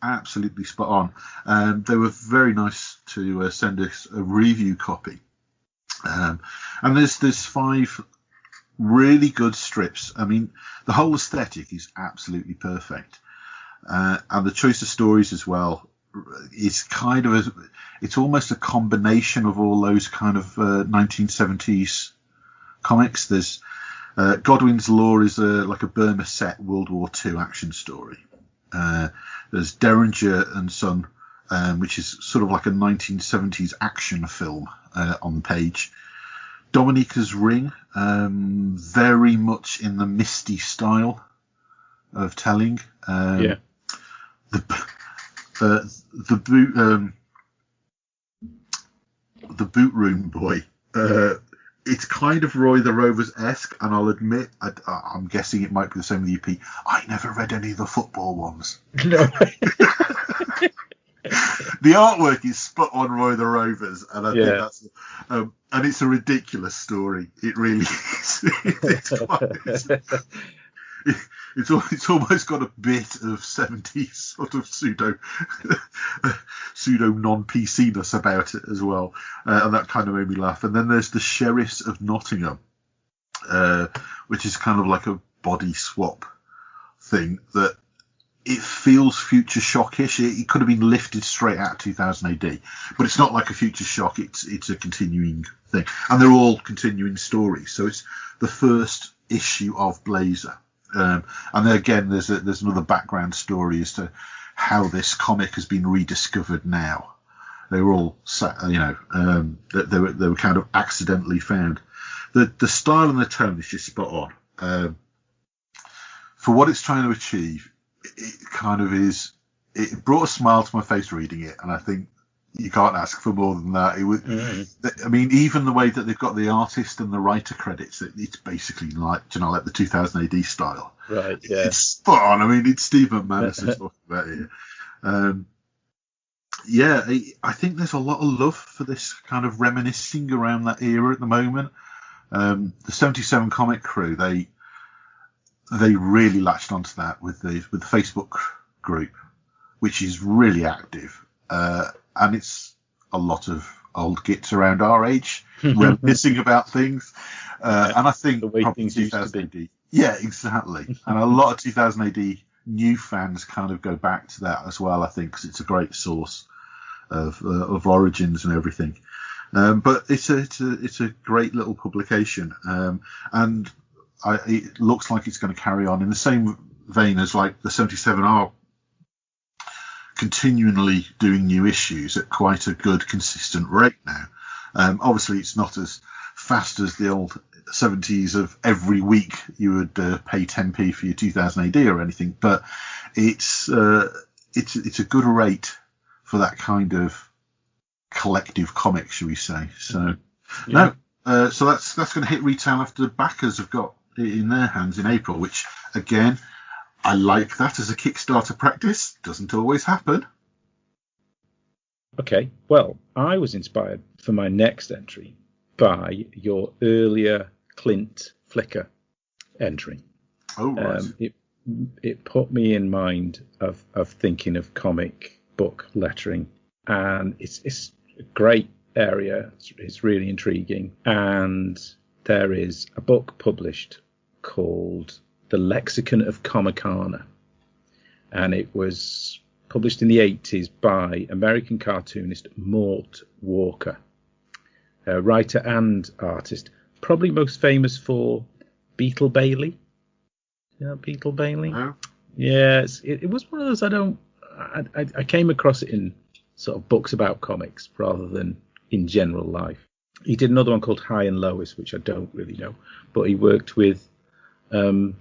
absolutely spot on. They were very nice to send us a review copy. And there's 5 really good strips. I mean, the whole aesthetic is absolutely perfect. And the choice of stories as well is kind of it's almost a combination of all those kind of 1970s comics. There's Godwin's Law is like a Burma set World War II action story. There's Derringer and Son, which is sort of like a 1970s action film on the page. Dominica's Ring, very much in the Misty style of telling. The Boot Room Boy. It's kind of Roy the Rovers-esque, and I'll admit, I'm guessing it might be the same with you, Pete. I never read any of the football ones. No. The artwork is spot on Roy the Rovers, and I think that's and it's a ridiculous story. It really is. It's almost got a bit of 70s sort of pseudo non-PC-ness about it as well, and that kind of made me laugh. And then there's the Sheriffs of Nottingham, which is kind of like a body swap thing that it feels Future Shockish. It could have been lifted straight out of 2000 AD, but it's not like a Future Shock. It's a continuing thing, and they're all continuing stories. So it's the first issue of Blazer. And then again, there's another background story as to how this comic has been rediscovered now. They were all, they were kind of accidentally found. The style and the tone is just spot on. For what it's trying to achieve, it kind of is. It brought a smile to my face reading it, and I think you can't ask for more than that. It was, I mean, even the way that they've got the artist and the writer credits, it's basically like, like the 2000 AD style. Right, yeah. It's spot on. I mean, it's Steve McManus we're talking about here. I think there's a lot of love for this kind of reminiscing around that era at the moment. The 77 Comic Crew, they really latched onto that with the Facebook group, which is really active. And it's a lot of old gits around our age, reminiscing about things. And I think the way things used to be. Yeah, exactly. And a lot of 2000 AD new fans kind of go back to that as well, I think, because it's a great source of origins and everything. But it's a great little publication, and it looks like it's going to carry on in the same vein as like the 77 are continually doing new issues at quite a good consistent rate now. Obviously, it's not as fast as the old 70s of every week you would pay 10p for your 2000 AD or anything, but it's a good rate for that kind of collective comic, shall we say? So so that's going to hit retail after the backers have got it in their hands in April, which again, I like that as a Kickstarter practice. Doesn't always happen. Okay, well, I was inspired for my next entry by your earlier Clint Flicker entry. Oh, right. It put me in mind of thinking of comic book lettering, and it's a great area. It's really intriguing, and there is a book published called The Lexicon of Comicana, and it was published in the 80s by American cartoonist Mort Walker, a writer and artist, probably most famous for Beetle Bailey. You know Beetle Bailey? No. Yeah, it was one of those I came across it in sort of books about comics rather than in general life. He did another one called High and Lois, which I don't really know, but he worked with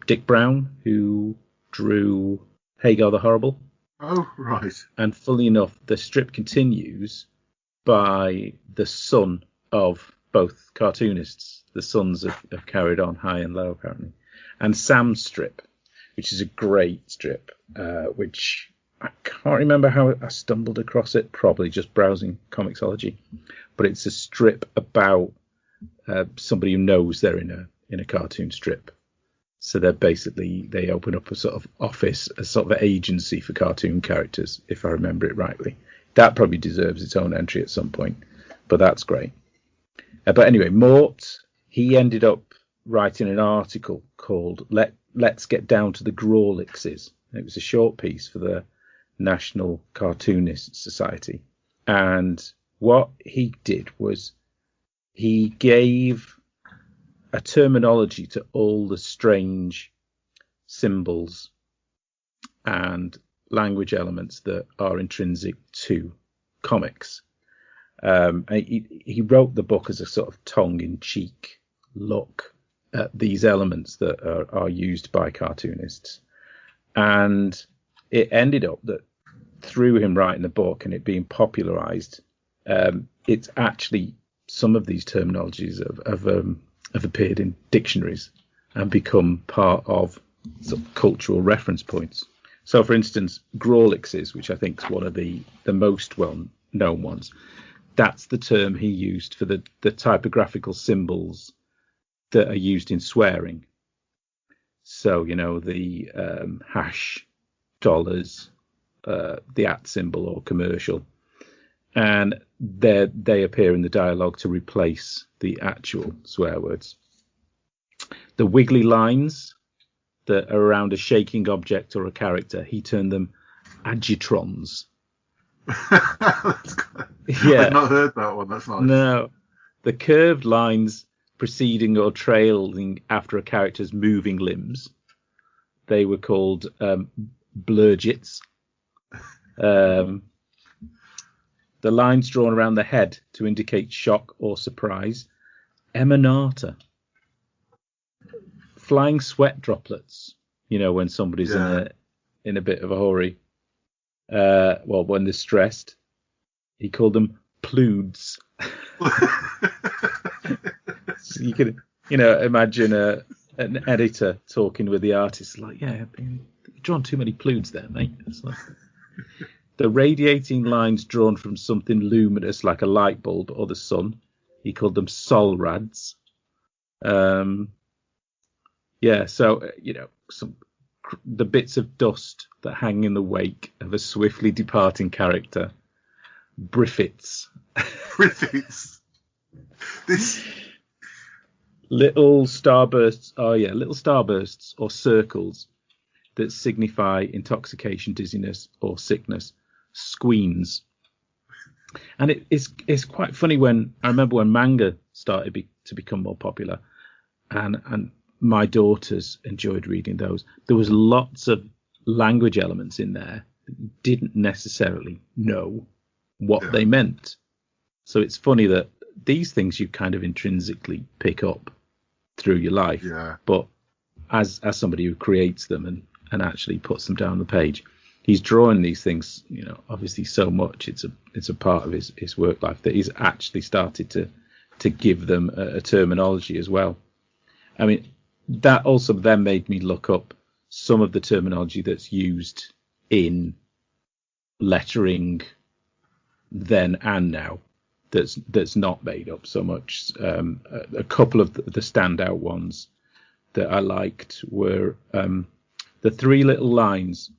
Dick Brown, who drew Hagar the Horrible. Oh, right. And funnily enough, the strip continues by the son of both cartoonists. The sons have carried on High and Low, apparently. And Sam's strip, which is a great strip, which I can't remember how I stumbled across it, probably just browsing Comixology. But it's a strip about somebody who knows they're in a cartoon strip. So they open up a sort of office, a sort of agency for cartoon characters, if I remember it rightly. That probably deserves its own entry at some point, but that's great. But anyway, Mort, he ended up writing an article called Let's Get Down to the Grawlixes. It was a short piece for the National Cartoonist Society. And what he did was he gave a terminology to all the strange symbols and language elements that are intrinsic to comics. He wrote the book as a sort of tongue-in-cheek look at these elements that are used by cartoonists. And it ended up that through him writing the book and it being popularized, it's actually some of these terminologies have appeared in dictionaries and become part of sort of cultural reference points. So, for instance, Grawlixes, which I think is one of the most well-known ones, that's the term he used for the typographical symbols that are used in swearing. So, the hash, dollars, the @ symbol or commercial. And they appear in the dialogue to replace the actual swear words. The wiggly lines that are around a shaking object or a character, he turned them agitrons. That's good. Yeah. I've not heard that one. That's nice. No. The curved lines preceding or trailing after a character's moving limbs, they were called blurgits. The lines drawn around the head to indicate shock or surprise, emanata. Flying sweat droplets, when somebody's in a bit of a hurry. When they're stressed, he called them pludes. So you can, imagine an editor talking with the artist, like, yeah, you've drawn too many pludes there, mate. It's like the radiating lines drawn from something luminous like a light bulb or the sun, he called them solrads. The bits of dust that hang in the wake of a swiftly departing character, briffits, with this little starbursts. Oh yeah, little starbursts or circles that signify intoxication, dizziness, or sickness. Squeens. And it's quite funny when I remember when manga started to become more popular, and my daughters enjoyed reading those. There was lots of language elements in there that you didn't necessarily know what they meant. So it's funny that these things you kind of intrinsically pick up through your life. Yeah. But as somebody who creates them and actually puts them down on the page, he's drawing these things, obviously so much. It's a part of his work life that he's actually started to give them a terminology as well. I mean, that also then made me look up some of the terminology that's used in lettering then and now that's not made up so much. A couple of the standout ones that I liked were the three little lines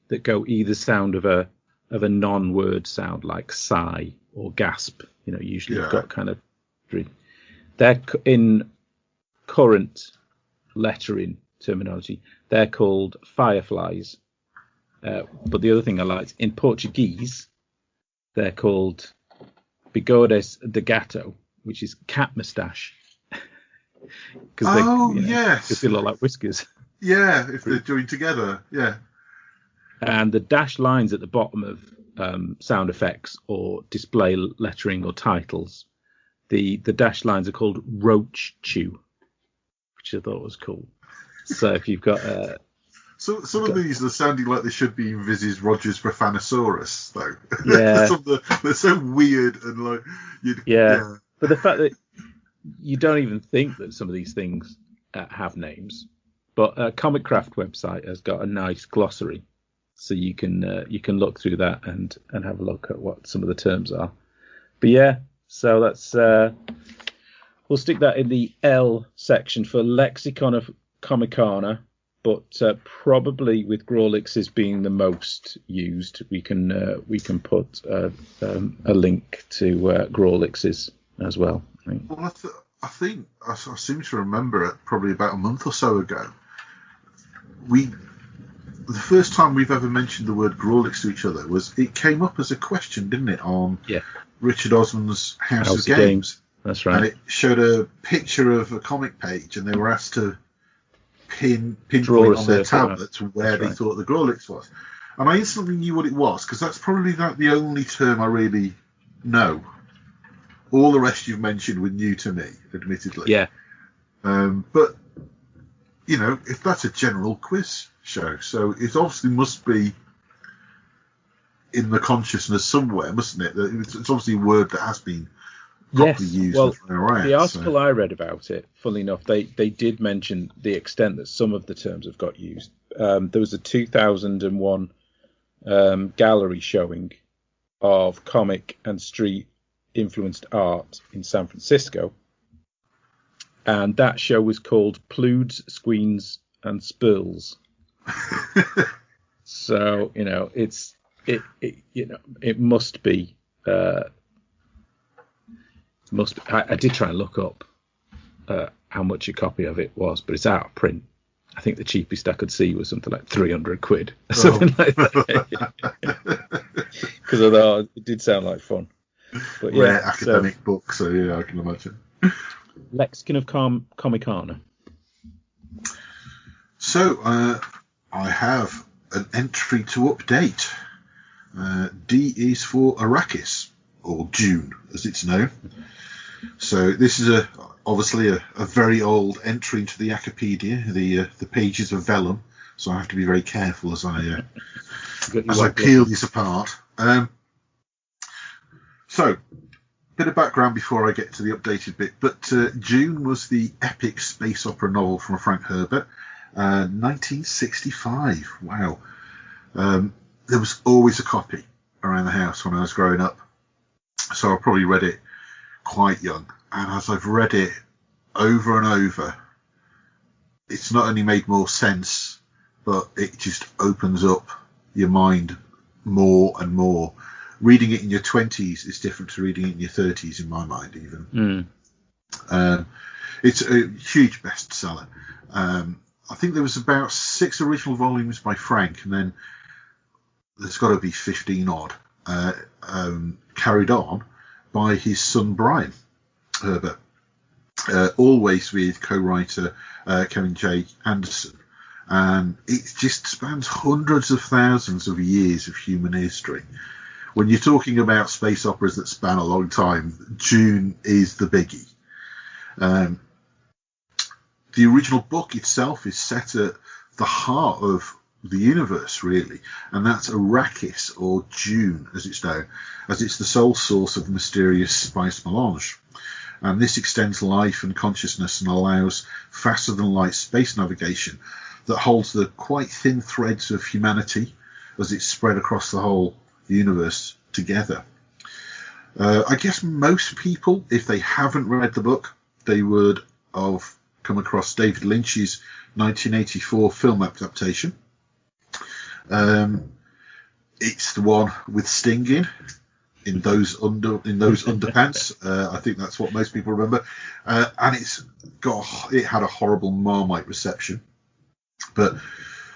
that go either sound of a non-word sound like sigh or gasp. Usually you've got kind of three. They're in current lettering terminology. They're called fireflies. But the other thing I liked, in Portuguese, they're called bigodes de gato, which is cat moustache. Yes. Because they look like whiskers. Yeah, if they're joined together, yeah. And the dashed lines at the bottom of sound effects or display lettering or titles, the dashed lines are called roach chew, which I thought was cool. So if you've got some of these are sounding like they should be in Viz's Rogers Profanosaurus, though. Yeah. They're so weird and like. Yeah. But the fact that you don't even think that some of these things have names. But Comic Craft website has got a nice glossary, so you can look through that and have a look at what some of the terms are. But yeah, so that's we'll stick that in the L section for Lexicon of Comicana. But probably with Grawlix's being the most used, we can put a link to Grawlix's as well. Well, I think I seem to remember it probably about a month or so ago. The first time we've ever mentioned the word Grawlix to each other was it came up as a question, didn't it, on Richard Osman's House of Games. That's right. And it showed a picture of a comic page, and they were asked to pinpoint on their tablets where they thought the Grawlix was. And I instantly knew what it was, because that's probably like the only term I really know. All the rest you've mentioned were new to me, admittedly. Yeah. But, if that's a general quiz show, so it obviously must be in the consciousness somewhere, mustn't it? It's obviously a word that has been properly used around. The article I read about it, funnily enough, they did mention the extent that some of the terms have got used. There was a 2001 gallery showing of comic and street influenced art in San Francisco, and that show was called Ploods, Squeens and Spurls. So it must be. I did try and look up how much a copy of it was, but it's out of print. I think the cheapest I could see was something like 300 quid or something like that. Because I thought it did sound like fun. But yeah, rare academic book, so yeah, I can imagine. Lexicon of Comicana. So I have an entry to update. D is for Arrakis, or June, as it's known. So this is obviously a very old entry into the Yakapedia. The pages are vellum, so I have to be very careful as I peel these apart. So, bit of background before I get to the updated bit. But June was the epic space opera novel from Frank Herbert, 1965. Wow. There was always a copy around the house when I was growing up, so I probably read it quite young. And as I've read it over and over, it's not only made more sense, but it just opens up your mind more and more reading it in your 20s is different to reading it in your 30s, in my mind, even. It's a huge bestseller. I think there was about 6 original volumes by Frank, and then there's got to be 15 odd carried on by his son Brian Herbert, always with co-writer Kevin J. Anderson. And it just spans hundreds of thousands of years of human history. When you're talking about space operas that span a long time, Dune is the biggie. The original book itself is set at the heart of the universe, really, and that's Arrakis, or Dune, as it's known, as it's the sole source of the mysterious spice melange. And this extends life and consciousness and allows faster-than-light space navigation that holds the quite thin threads of humanity as it's spread across the whole universe together. I guess most people, if they haven't read the book, they would have come across David Lynch's 1984 film adaptation. It's the one with Sting in those underpants. I think that's what most people remember. And it had a horrible Marmite reception. But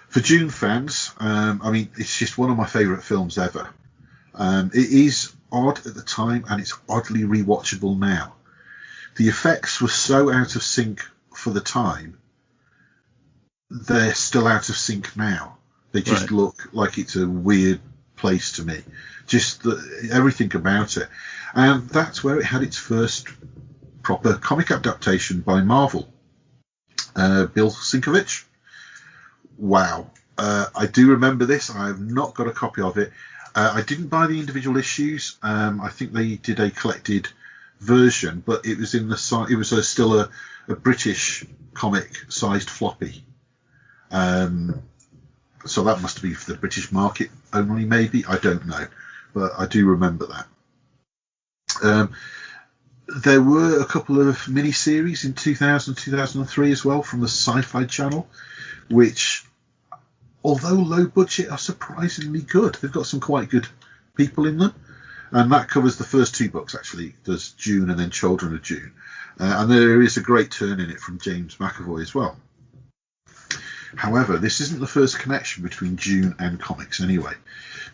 for Dune fans, I mean, it's just one of my favourite films ever. It is odd at the time, and it's oddly rewatchable now. The effects were so out of sync for the time, they're still out of sync now. They just look like it's a weird place to me. Just everything about it. And that's where it had its first proper comic adaptation by Marvel. Bill Sienkiewicz. Wow. I do remember this. I have not got a copy of it. I didn't buy the individual issues. I think they did a collected version, but it was still a British comic-sized floppy. So that must be for the British market only, maybe. I don't know, but I do remember that. There were a couple of mini-series in 2000, 2003 as well from the Sci-Fi Channel, which, although low budget, are surprisingly good. They've got some quite good people in them. And that covers the first 2 books, actually. There's Dune and then Children of Dune. And there is a great turn in it from James McAvoy as well. However, this isn't the first connection between Dune and comics anyway,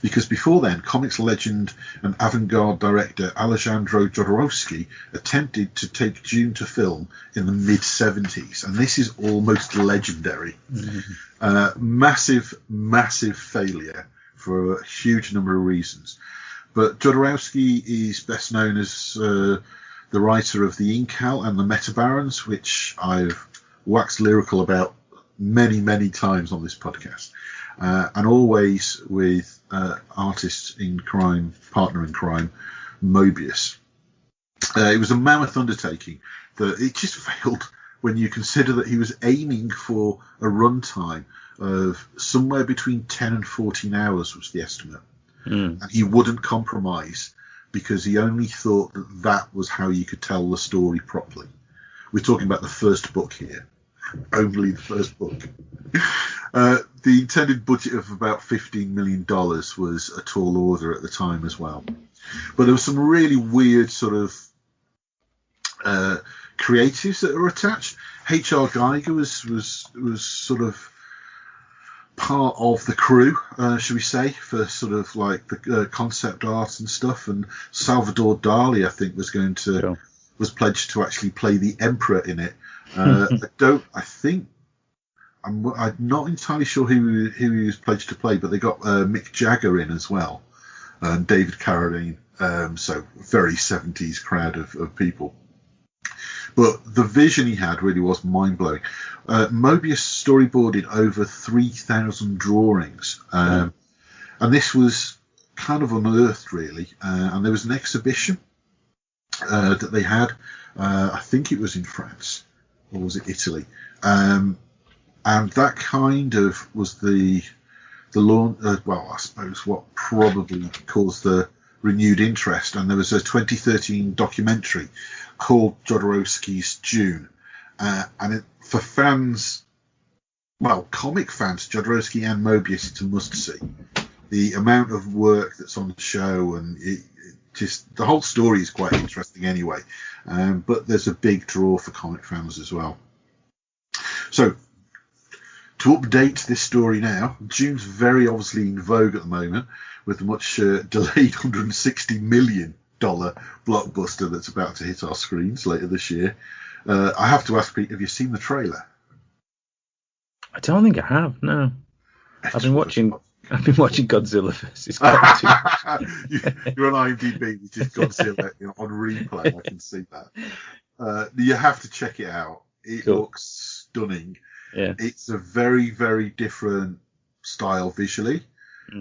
because before then, comics legend and avant-garde director Alejandro Jodorowsky attempted to take Dune to film in the mid-70s, and this is almost legendary. Massive, massive failure for a huge number of reasons. But Jodorowsky is best known as the writer of The Incal and The Metabarons, which I've waxed lyrical about many, many times on this podcast, and always with artist in crime, partner in crime, Mobius. It was a mammoth undertaking that it just failed when you consider that he was aiming for a runtime of somewhere between 10 and 14 hours was the estimate. And he wouldn't compromise because he only thought that was how you could tell the story properly. We're talking about the first book here. Only the first book. The intended budget of about $15 million was a tall order at the time as well. But there was some really weird sort of creatives that were attached. H.R. Geiger was sort of part of the crew, should we say, for sort of like the concept art and stuff. And Salvador Dali, I think, was pledged to actually play the Emperor in it. I'm not entirely sure who he was pledged to play, but they got Mick Jagger in as well, and David Carradine. So very 70s crowd of people. But the vision he had really was mind-blowing. Mobius storyboarded over 3,000 drawings, and this was kind of unearthed, really. And there was an exhibition that they had. I think it was in France, or was it Italy? And that kind of was the launch. Well, I suppose what probably caused the renewed interest. And there was a 2013 documentary called Jodorowsky's Dune, and for fans, well, comic fans, Jodorowsky and Mobius, it's a must-see. the amount of work that's on the show, and just the whole story is quite interesting anyway. But there's a big draw for comic fans as well. So, to update this story now, June's very obviously in vogue at the moment with the much delayed $160 million blockbuster that's about to hit our screens later this year. I have to ask Pete, have you seen the trailer? I don't think I have, no. I've been watching Godzilla vs. Kong. You're on IMDb, which is Godzilla on replay. I can see that. You have to check it out. It looks stunning. Yeah. It's a very, very different style visually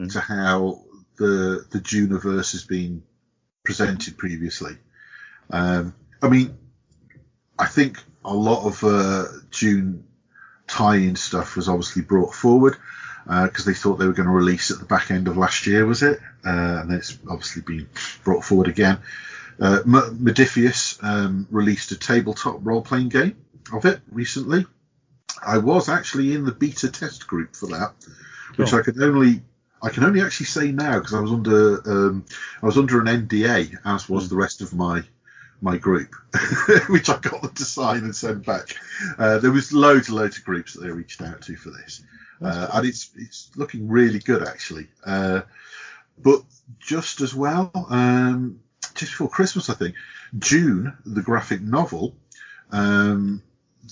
to how the Juneverse has been presented previously. I mean, I think a lot of June tie-in stuff was obviously brought forward because they thought they were going to release at the back end of last year, was it? And it's obviously been brought forward again. Modifius released a tabletop role-playing game of it recently. I was actually in the beta test group for that, which I can only actually say now because I was under an NDA, as was the rest of my group, which I got them to sign and send back. There was loads of groups that they reached out to for this, and it's looking really good actually. But just as well, just before Christmas, I think June, the graphic novel.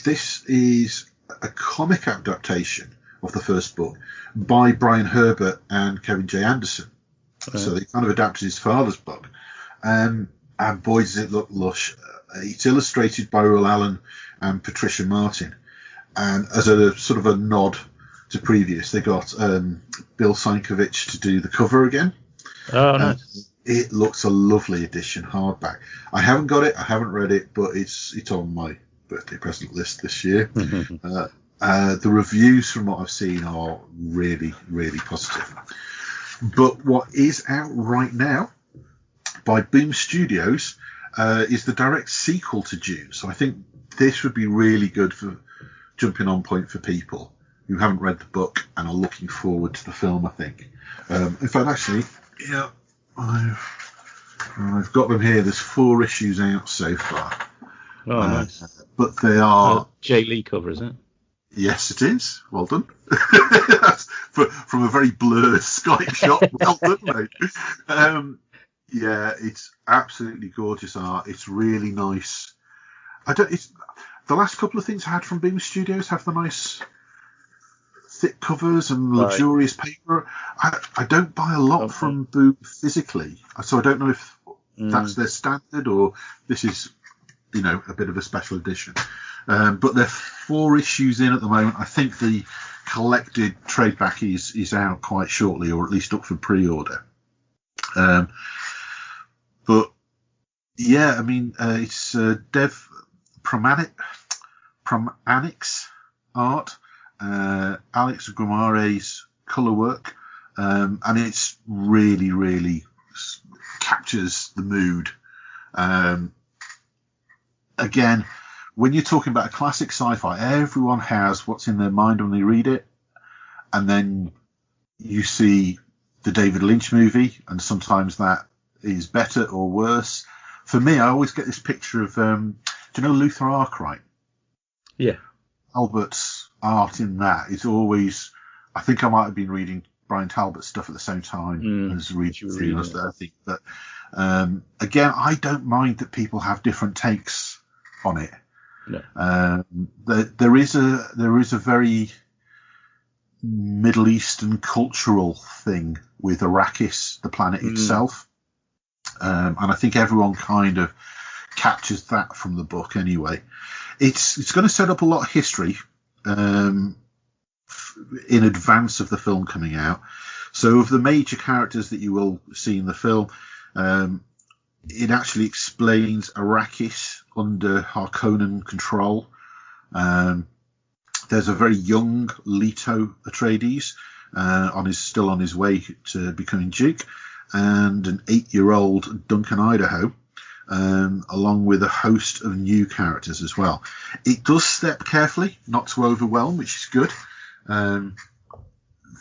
This is a comic adaptation of the first book by Brian Herbert and Kevin J. Anderson. So they kind of adapted his father's book. And boy, does it look lush. It's illustrated by Will Allen and Patricia Martin. And as a sort of a nod to previous, they got Bill Sienkiewicz to do the cover again. Oh, nice. It looks a lovely edition, hardback. I haven't got it, I haven't read it, but it's on my birthday present list this year. The reviews from what I've seen are really, really positive. But what is out right now by Boom Studios is the direct sequel to June. So I think this would be really good for jumping on point for people who haven't read the book and are looking forward to the film, I think. In fact, actually, yeah, I've got them here. There's 4 issues out so far. Oh, nice. But they are... J. Lee cover, is it? Yes, it is. Well done. From a very blurred Skype shot. Well done, mate. Yeah, it's absolutely gorgeous art. It's really nice. The last couple of things I had from Boom Studios have the nice thick covers and luxurious paper. I don't buy a lot from Boom physically, so I don't know if that's their standard or this is, a bit of a special edition. But they're 4 issues in at the moment. I think the collected trade back is out quite shortly, or at least up for pre-order. But yeah, I mean, it's Dev Pramanic's art, Alex Guimare's colour work, and it's really, really captures the mood. Again, when you're talking about a classic sci-fi, everyone has what's in their mind when they read it, and then you see the David Lynch movie, and sometimes that is better or worse. For me, I always get this picture of, do you know Luther Arkwright? Yeah. Albert's art in that is always, I think I might have been reading Brian Talbot's stuff at the same time as reading Theos. I think that, again, I don't mind that people have different takes on it. No. There is a very Middle Eastern cultural thing with Arrakis, the planet itself, and I think everyone kind of captures that from the book anyway. It's going to set up a lot of history in advance of the film coming out. So of the major characters that you will see in the film, it actually explains Arrakis under Harkonnen control. There's a very young Leto Atreides still on his way to becoming Duke, and an 8-year-old Duncan Idaho, along with a host of new characters as well. It does step carefully, not to overwhelm, which is good.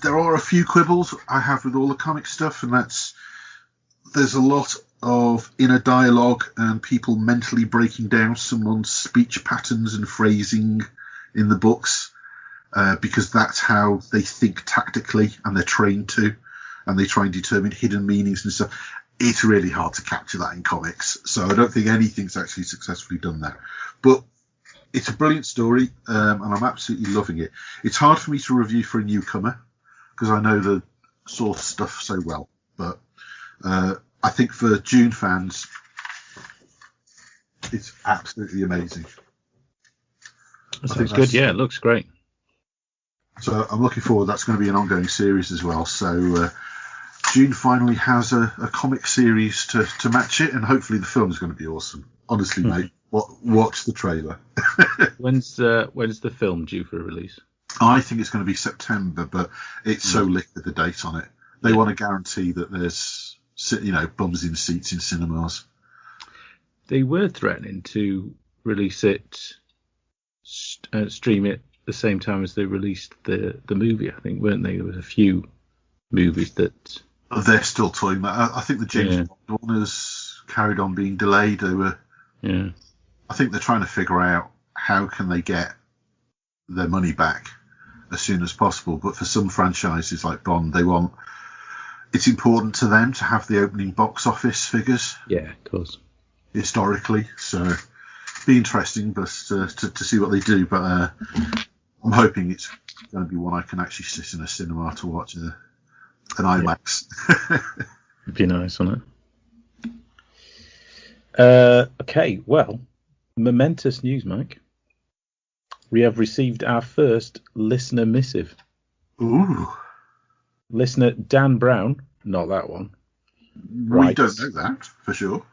there are a few quibbles I have with all the comic stuff, and there's a lot of inner dialogue and people mentally breaking down someone's speech patterns and phrasing in the books, because that's how they think tactically and they're trained to, and they try and determine hidden meanings and stuff. It's really hard to capture that in comics, so I don't think anything's actually successfully done that. But it's a brilliant story, and I'm absolutely loving it. It's hard for me to review for a newcomer because I know the source stuff so well, but I think for Dune fans, it's absolutely amazing. That sounds good. Yeah, it looks great. So I'm looking forward. That's going to be an ongoing series as well. So Dune finally has a comic series to match it, and hopefully the film is going to be awesome. Honestly, mate, watch the trailer. When's the film due for release? I think it's going to be September, but it's so liquid the date on it. They want to guarantee that there's bums in seats in cinemas. They were threatening to release it, stream it the same time as they released the movie, I think, weren't they? There was a few movies that... They're still toying that. I think the James Bond one has carried on being delayed. I think they're trying to figure out how can they get their money back as soon as possible. But for some franchises like Bond, it's important to them to have the opening box office figures. Yeah, of course. Historically. So it'll be interesting but to see what they do. But I'm hoping it's going to be one I can actually sit in a cinema to watch an IMAX. It'd be nice, wouldn't it? Okay, well, momentous news, Mike. We have received our first listener missive. Ooh. Listener Dan Brown, not that one. We don't know that for sure.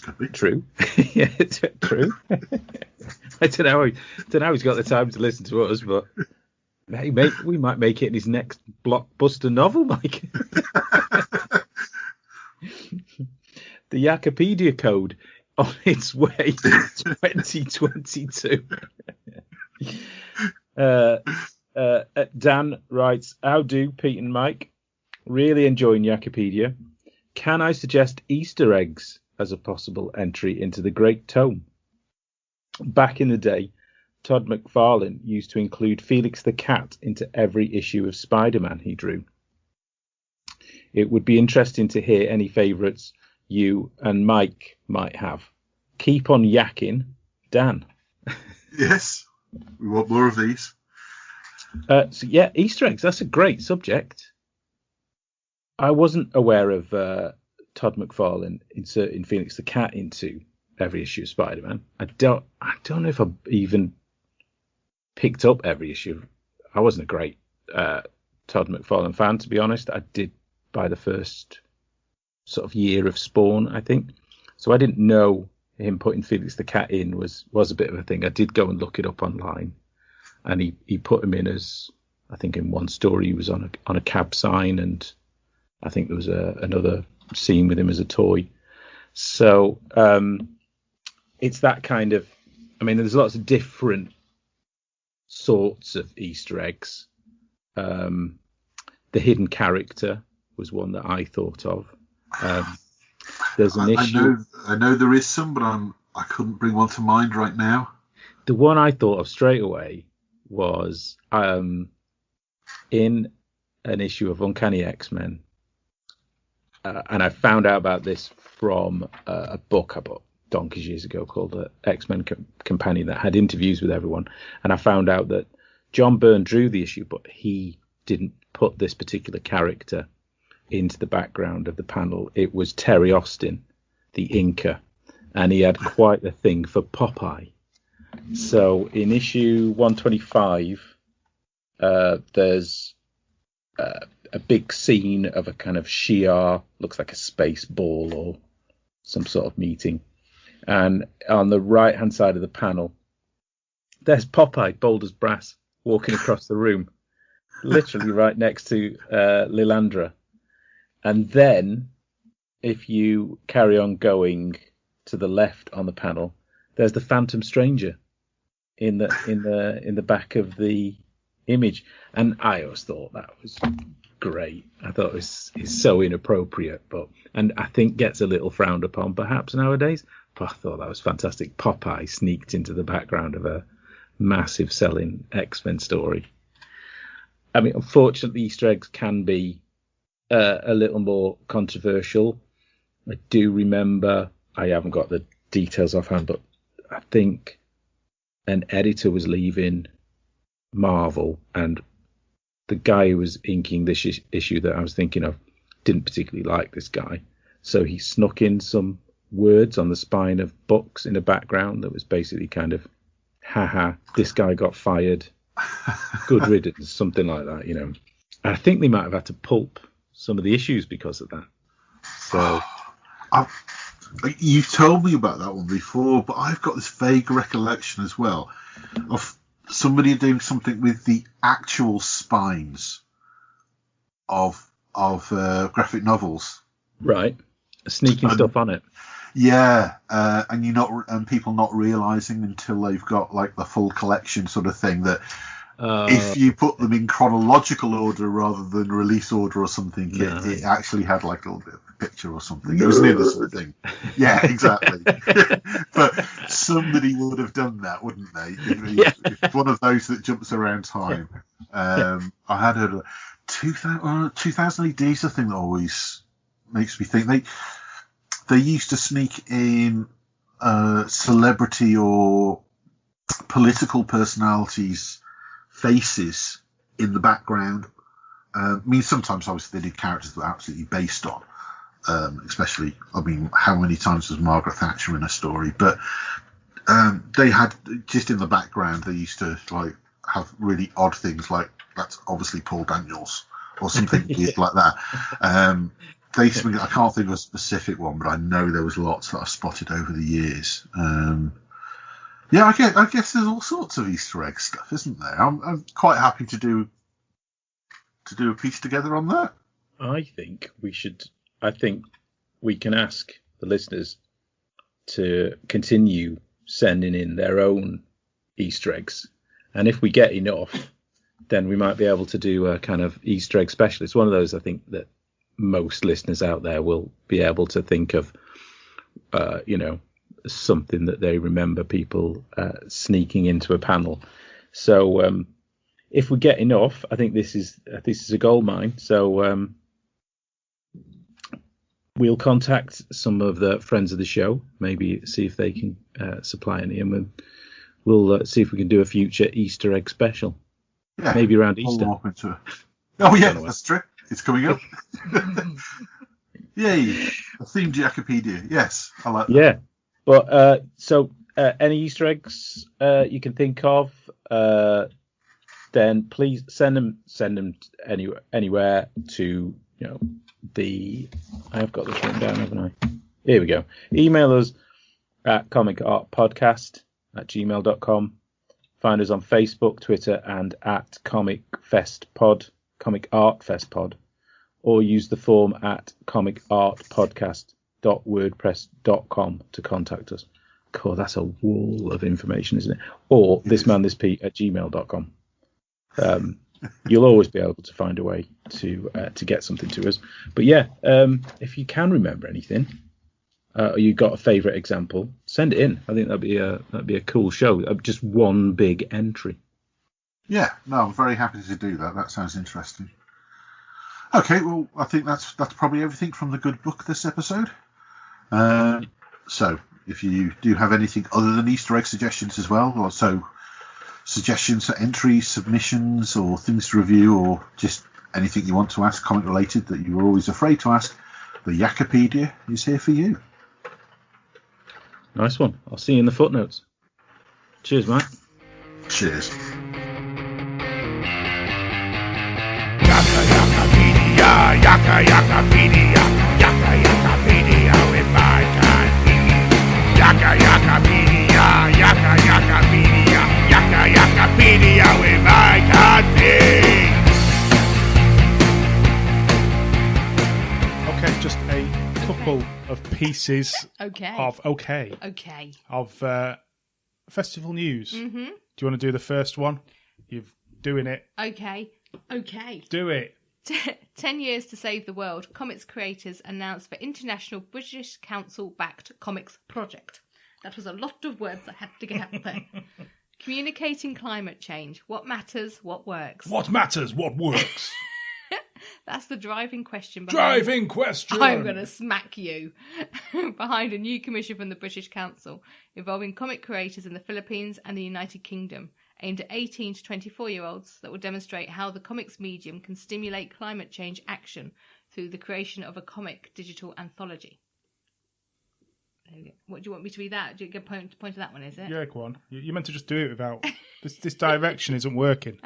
Could be true. Yeah, it's true. I don't know how he's got the time to listen to us, but hey, mate, we might make it in his next blockbuster novel, Mike. The Yakapedia code on its way to 2022. Dan writes, "How do Pete and Mike? Really enjoying Yakapedia. Can I suggest Easter eggs as a possible entry into the Great Tome? Back in the day, Todd McFarlane used to include Felix the Cat into every issue of Spider-Man he drew. It would be interesting to hear any favourites you and Mike might have. Keep on yakking, Dan." Yes, we want more of these. So yeah, Easter eggs, that's a great subject. I wasn't aware of Todd McFarlane inserting Felix the Cat into every issue of Spider-Man. I don't know if I even picked up every issue. I wasn't a great Todd McFarlane fan, to be honest. I did buy the first sort of year of Spawn, I think. So I didn't know him putting Felix the Cat in was a bit of a thing. I did go and look it up online, and he put him in as, I think in one story he was on a cab sign, and I think there was another scene with him as a toy. So it's that kind of, I mean, there's lots of different sorts of Easter eggs. The hidden character was one that I thought of. There's an issue. I know there is some, but I couldn't bring one to mind right now. The one I thought of straight away was in an issue of Uncanny X-Men, and I found out about this from a book I bought donkeys years ago called X-Men Companion that had interviews with everyone, and I found out that John Byrne drew the issue, but he didn't put this particular character into the background of the panel. It was Terry Austin, the inker, and he had quite a thing for Popeye. So in issue 125, there's a big scene of a kind of Shi'ar, looks like a space ball or some sort of meeting. And on the right-hand side of the panel, there's Popeye, bold as brass, walking across the room, literally right next to Lilandra. And then, if you carry on going to the left on the panel, there's the Phantom Stranger in the back of the image. And I always thought that was great. I thought it's so inappropriate, and I think gets a little frowned upon perhaps nowadays. But I thought that was fantastic. Popeye sneaked into the background of a massive selling X-Men story. I mean, unfortunately, Easter eggs can be a little more controversial. I do remember, I haven't got the details offhand, but I think an editor was leaving Marvel, and the guy who was inking this issue that I was thinking of didn't particularly like this guy. So he snuck in some words on the spine of books in the background that was basically kind of, haha, this guy got fired, good riddance, something like that, you know. And I think they might have had to pulp some of the issues because of that. So you've told me about that one before, but I've got this vague recollection as well of somebody doing something with the actual spines of graphic novels, right? Sneaking stuff on it. Yeah, and people not realizing until they've got like the full collection sort of thing that if you put them in chronological order rather than release order or something, it actually had like a little bit of a picture or something. It was near the sort of thing. Yeah, exactly. But somebody would have done that, wouldn't they? If one of those that jumps around time. I had a 2000 AD is a thing that always makes me think. They used to sneak in celebrity or political personalities' faces in the background. I mean, sometimes obviously they did characters that were absolutely based on, especially, I mean, how many times was Margaret Thatcher in a story? But they had, just in the background, they used to like have really odd things like, that's obviously Paul Daniels or something weird like that. I can't think of a specific one, but I know there was lots that I've spotted over the years. I guess there's all sorts of Easter egg stuff, isn't there? I'm quite happy to do a piece together on that. I think we can ask the listeners to continue sending in their own Easter eggs, and if we get enough, then we might be able to do a kind of Easter egg special. It's one of those, I think, that most listeners out there will be able to think of, something that they remember people sneaking into a panel. So if we get enough, I think this is a gold mine. So we'll contact some of the friends of the show, maybe see if they can supply any, and we'll see if we can do a future Easter egg special. Yeah, maybe around Easter. Oh yeah, that's true. It's coming up. Yay! A themed Yakapedia. Yes, I like that. Yeah, but any Easter eggs you can think of, then please send them anywhere to I've got this written down, haven't I? Here we go. Email us at comicartpodcast@gmail.com. Find us on Facebook, Twitter, and at Comic Art Fest Pod, or use the form at comicartpodcast.wordpress.com to contact us. Cool, that's a wall of information, isn't it? Or thismanthispete@gmail.com. You'll always be able to find a way to get something to us. But yeah, if you can remember anything, or you got a favourite example, send it in. I think that'd be a cool show. Just one big entry. Yeah, no, I'm very happy to do that. That sounds interesting. Okay, well, I think that's probably everything from the good book this episode. So, if you do have anything other than Easter egg suggestions as well, or so suggestions for entries, submissions, or things to review, or just anything you want to ask comic related that you were always afraid to ask, the Yakapedia is here for you. Nice one. I'll see you in the footnotes. Cheers, mate. Cheers. Yaka Yakapedia, Yaka Yakapedia with my God. Yaka Yakapedia, Yaka Yakapedia, Yaka Yakapedia with my God. Okay, just a couple of pieces of festival news. Mm-hmm. Do you want to do the first one? You've doing it. Okay. Do it. 10 years to save the world. Comics creators announced for International British Council-backed comics project. That was a lot of words I had to get out there. Communicating climate change. What matters? What works? What matters? What works? That's the driving question. Driving question! I'm going to smack you. Behind a new commission from the British Council involving comic creators in the Philippines and the United Kingdom, aimed at 18 to 24-year-olds that will demonstrate how the comics medium can stimulate climate change action through the creation of a comic digital anthology. What do you want me to read that? Do you get a point to that one, is it? Yeah, go on. You meant to just do it without... this direction isn't working.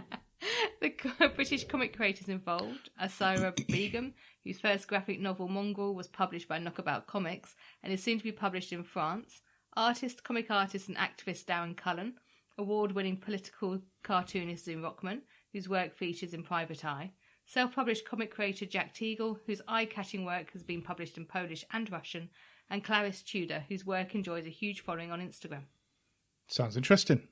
The British comic creators involved are Sarah Begum, whose first graphic novel Mongrel was published by Knockabout Comics and is soon to be published in France. Comic artist and activist Darren Cullen. Award-winning political cartoonist Zoom Rockman, whose work features in Private Eye. Self-published comic creator Jack Teagle, whose eye-catching work has been published in Polish and Russian. And Clarice Tudor, whose work enjoys a huge following on Instagram. Sounds interesting.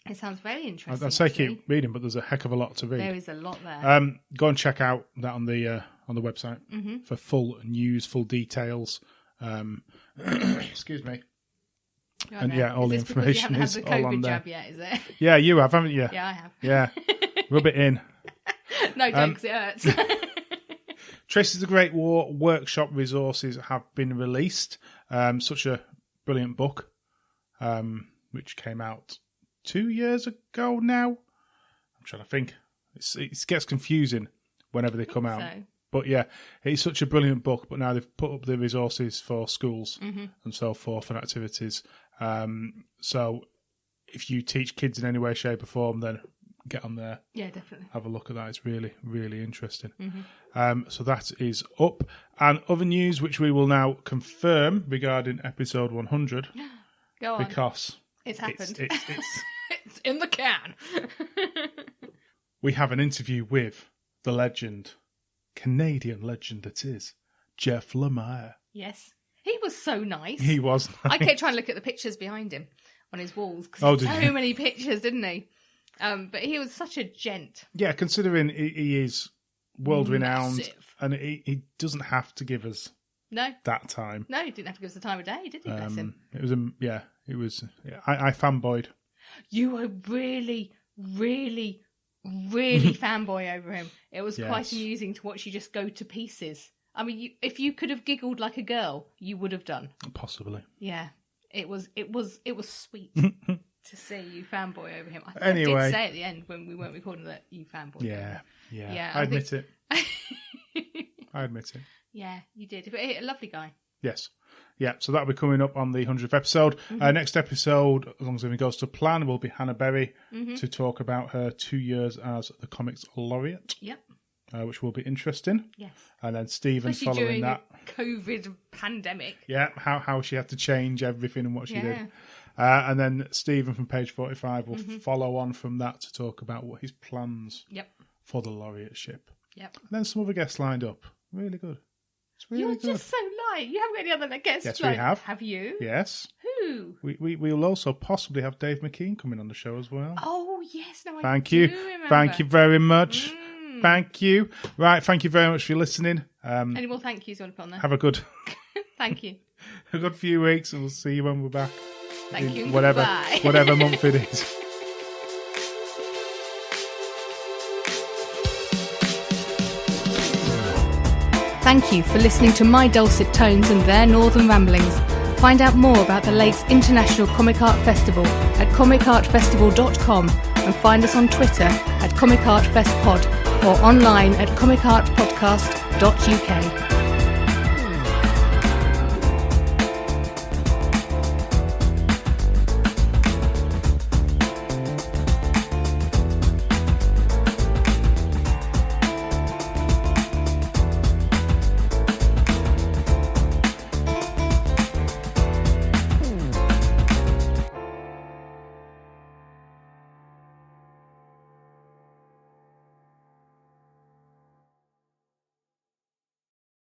It sounds very interesting. I'd say keep reading, but there's a heck of a lot to read. There is a lot there. Go and check out that on the website for full news, full details. Excuse me. And yeah, all the information is all on there. You haven't had the COVID jab yet, is it? Yeah, you have, haven't you? Yeah, I have. Yeah, rub it in. No, don't, because it hurts. Traces of the Great War workshop resources have been released. Such a brilliant book, which came out 2 years ago now. I'm trying to think. It gets confusing whenever they come out. So. But yeah, it's such a brilliant book. But now they've put up the resources for schools and so forth and activities. So if you teach kids in any way, shape or form, then get on there. Yeah, definitely. Have a look at that. It's really, really interesting. So that is up. And other news, which we will now confirm regarding episode 100. Go on. Because it's happened. It's in the can. We have an interview with the legend, Canadian legend that is, Jeff Lemire. Yes. He was so nice. He was nice. I kept trying to look at the pictures behind him on his walls because he had so many pictures, didn't he? But he was such a gent. Yeah, considering he is world-renowned and he doesn't have to give us that time. No, he didn't have to give us the time of day, did he? Bless him. It was I fanboyed. You were really, really, really fanboy over him. It was quite amusing to watch you just go to pieces. I mean, if you could have giggled like a girl, you would have done. Possibly. Yeah, it was sweet to see you fanboy over him. I did say at the end when we weren't recording that you fanboyed. Yeah. I admit it. I admit it. Yeah, you did. But a lovely guy. Yes. Yeah, so that'll be coming up on the 100th episode. Next episode, as long as everything goes to plan, will be Hannah Berry to talk about her 2 years as the Comics Laureate. Yep. Which will be interesting. Yes. And then Stephen especially following that. COVID pandemic. Yeah, how she had to change everything and what she did. And then Stephen from page 45 will follow on from that to talk about what his plans for the laureateship. Yep. And then some other guests lined up. Really good. It's really good. You're just so light. You haven't got any other guests. Yes, we have. Have you? Yes. Who? We will also possibly have Dave McKean coming on the show as well. Oh, yes. No, Thank you. Thank you very much. Thank you. Right, thank you very much for listening. Any more thank yous you want to put on there? Have a good... Thank you. A good few weeks, and we'll see you when we're back. Thank you. Whatever month it is. Thank you for listening to my dulcet tones and their northern ramblings. Find out more about the Lakes International Comic Art Festival at comicartfestival.com and find us on Twitter at comicartfestpod or online at comicartpodcast.uk.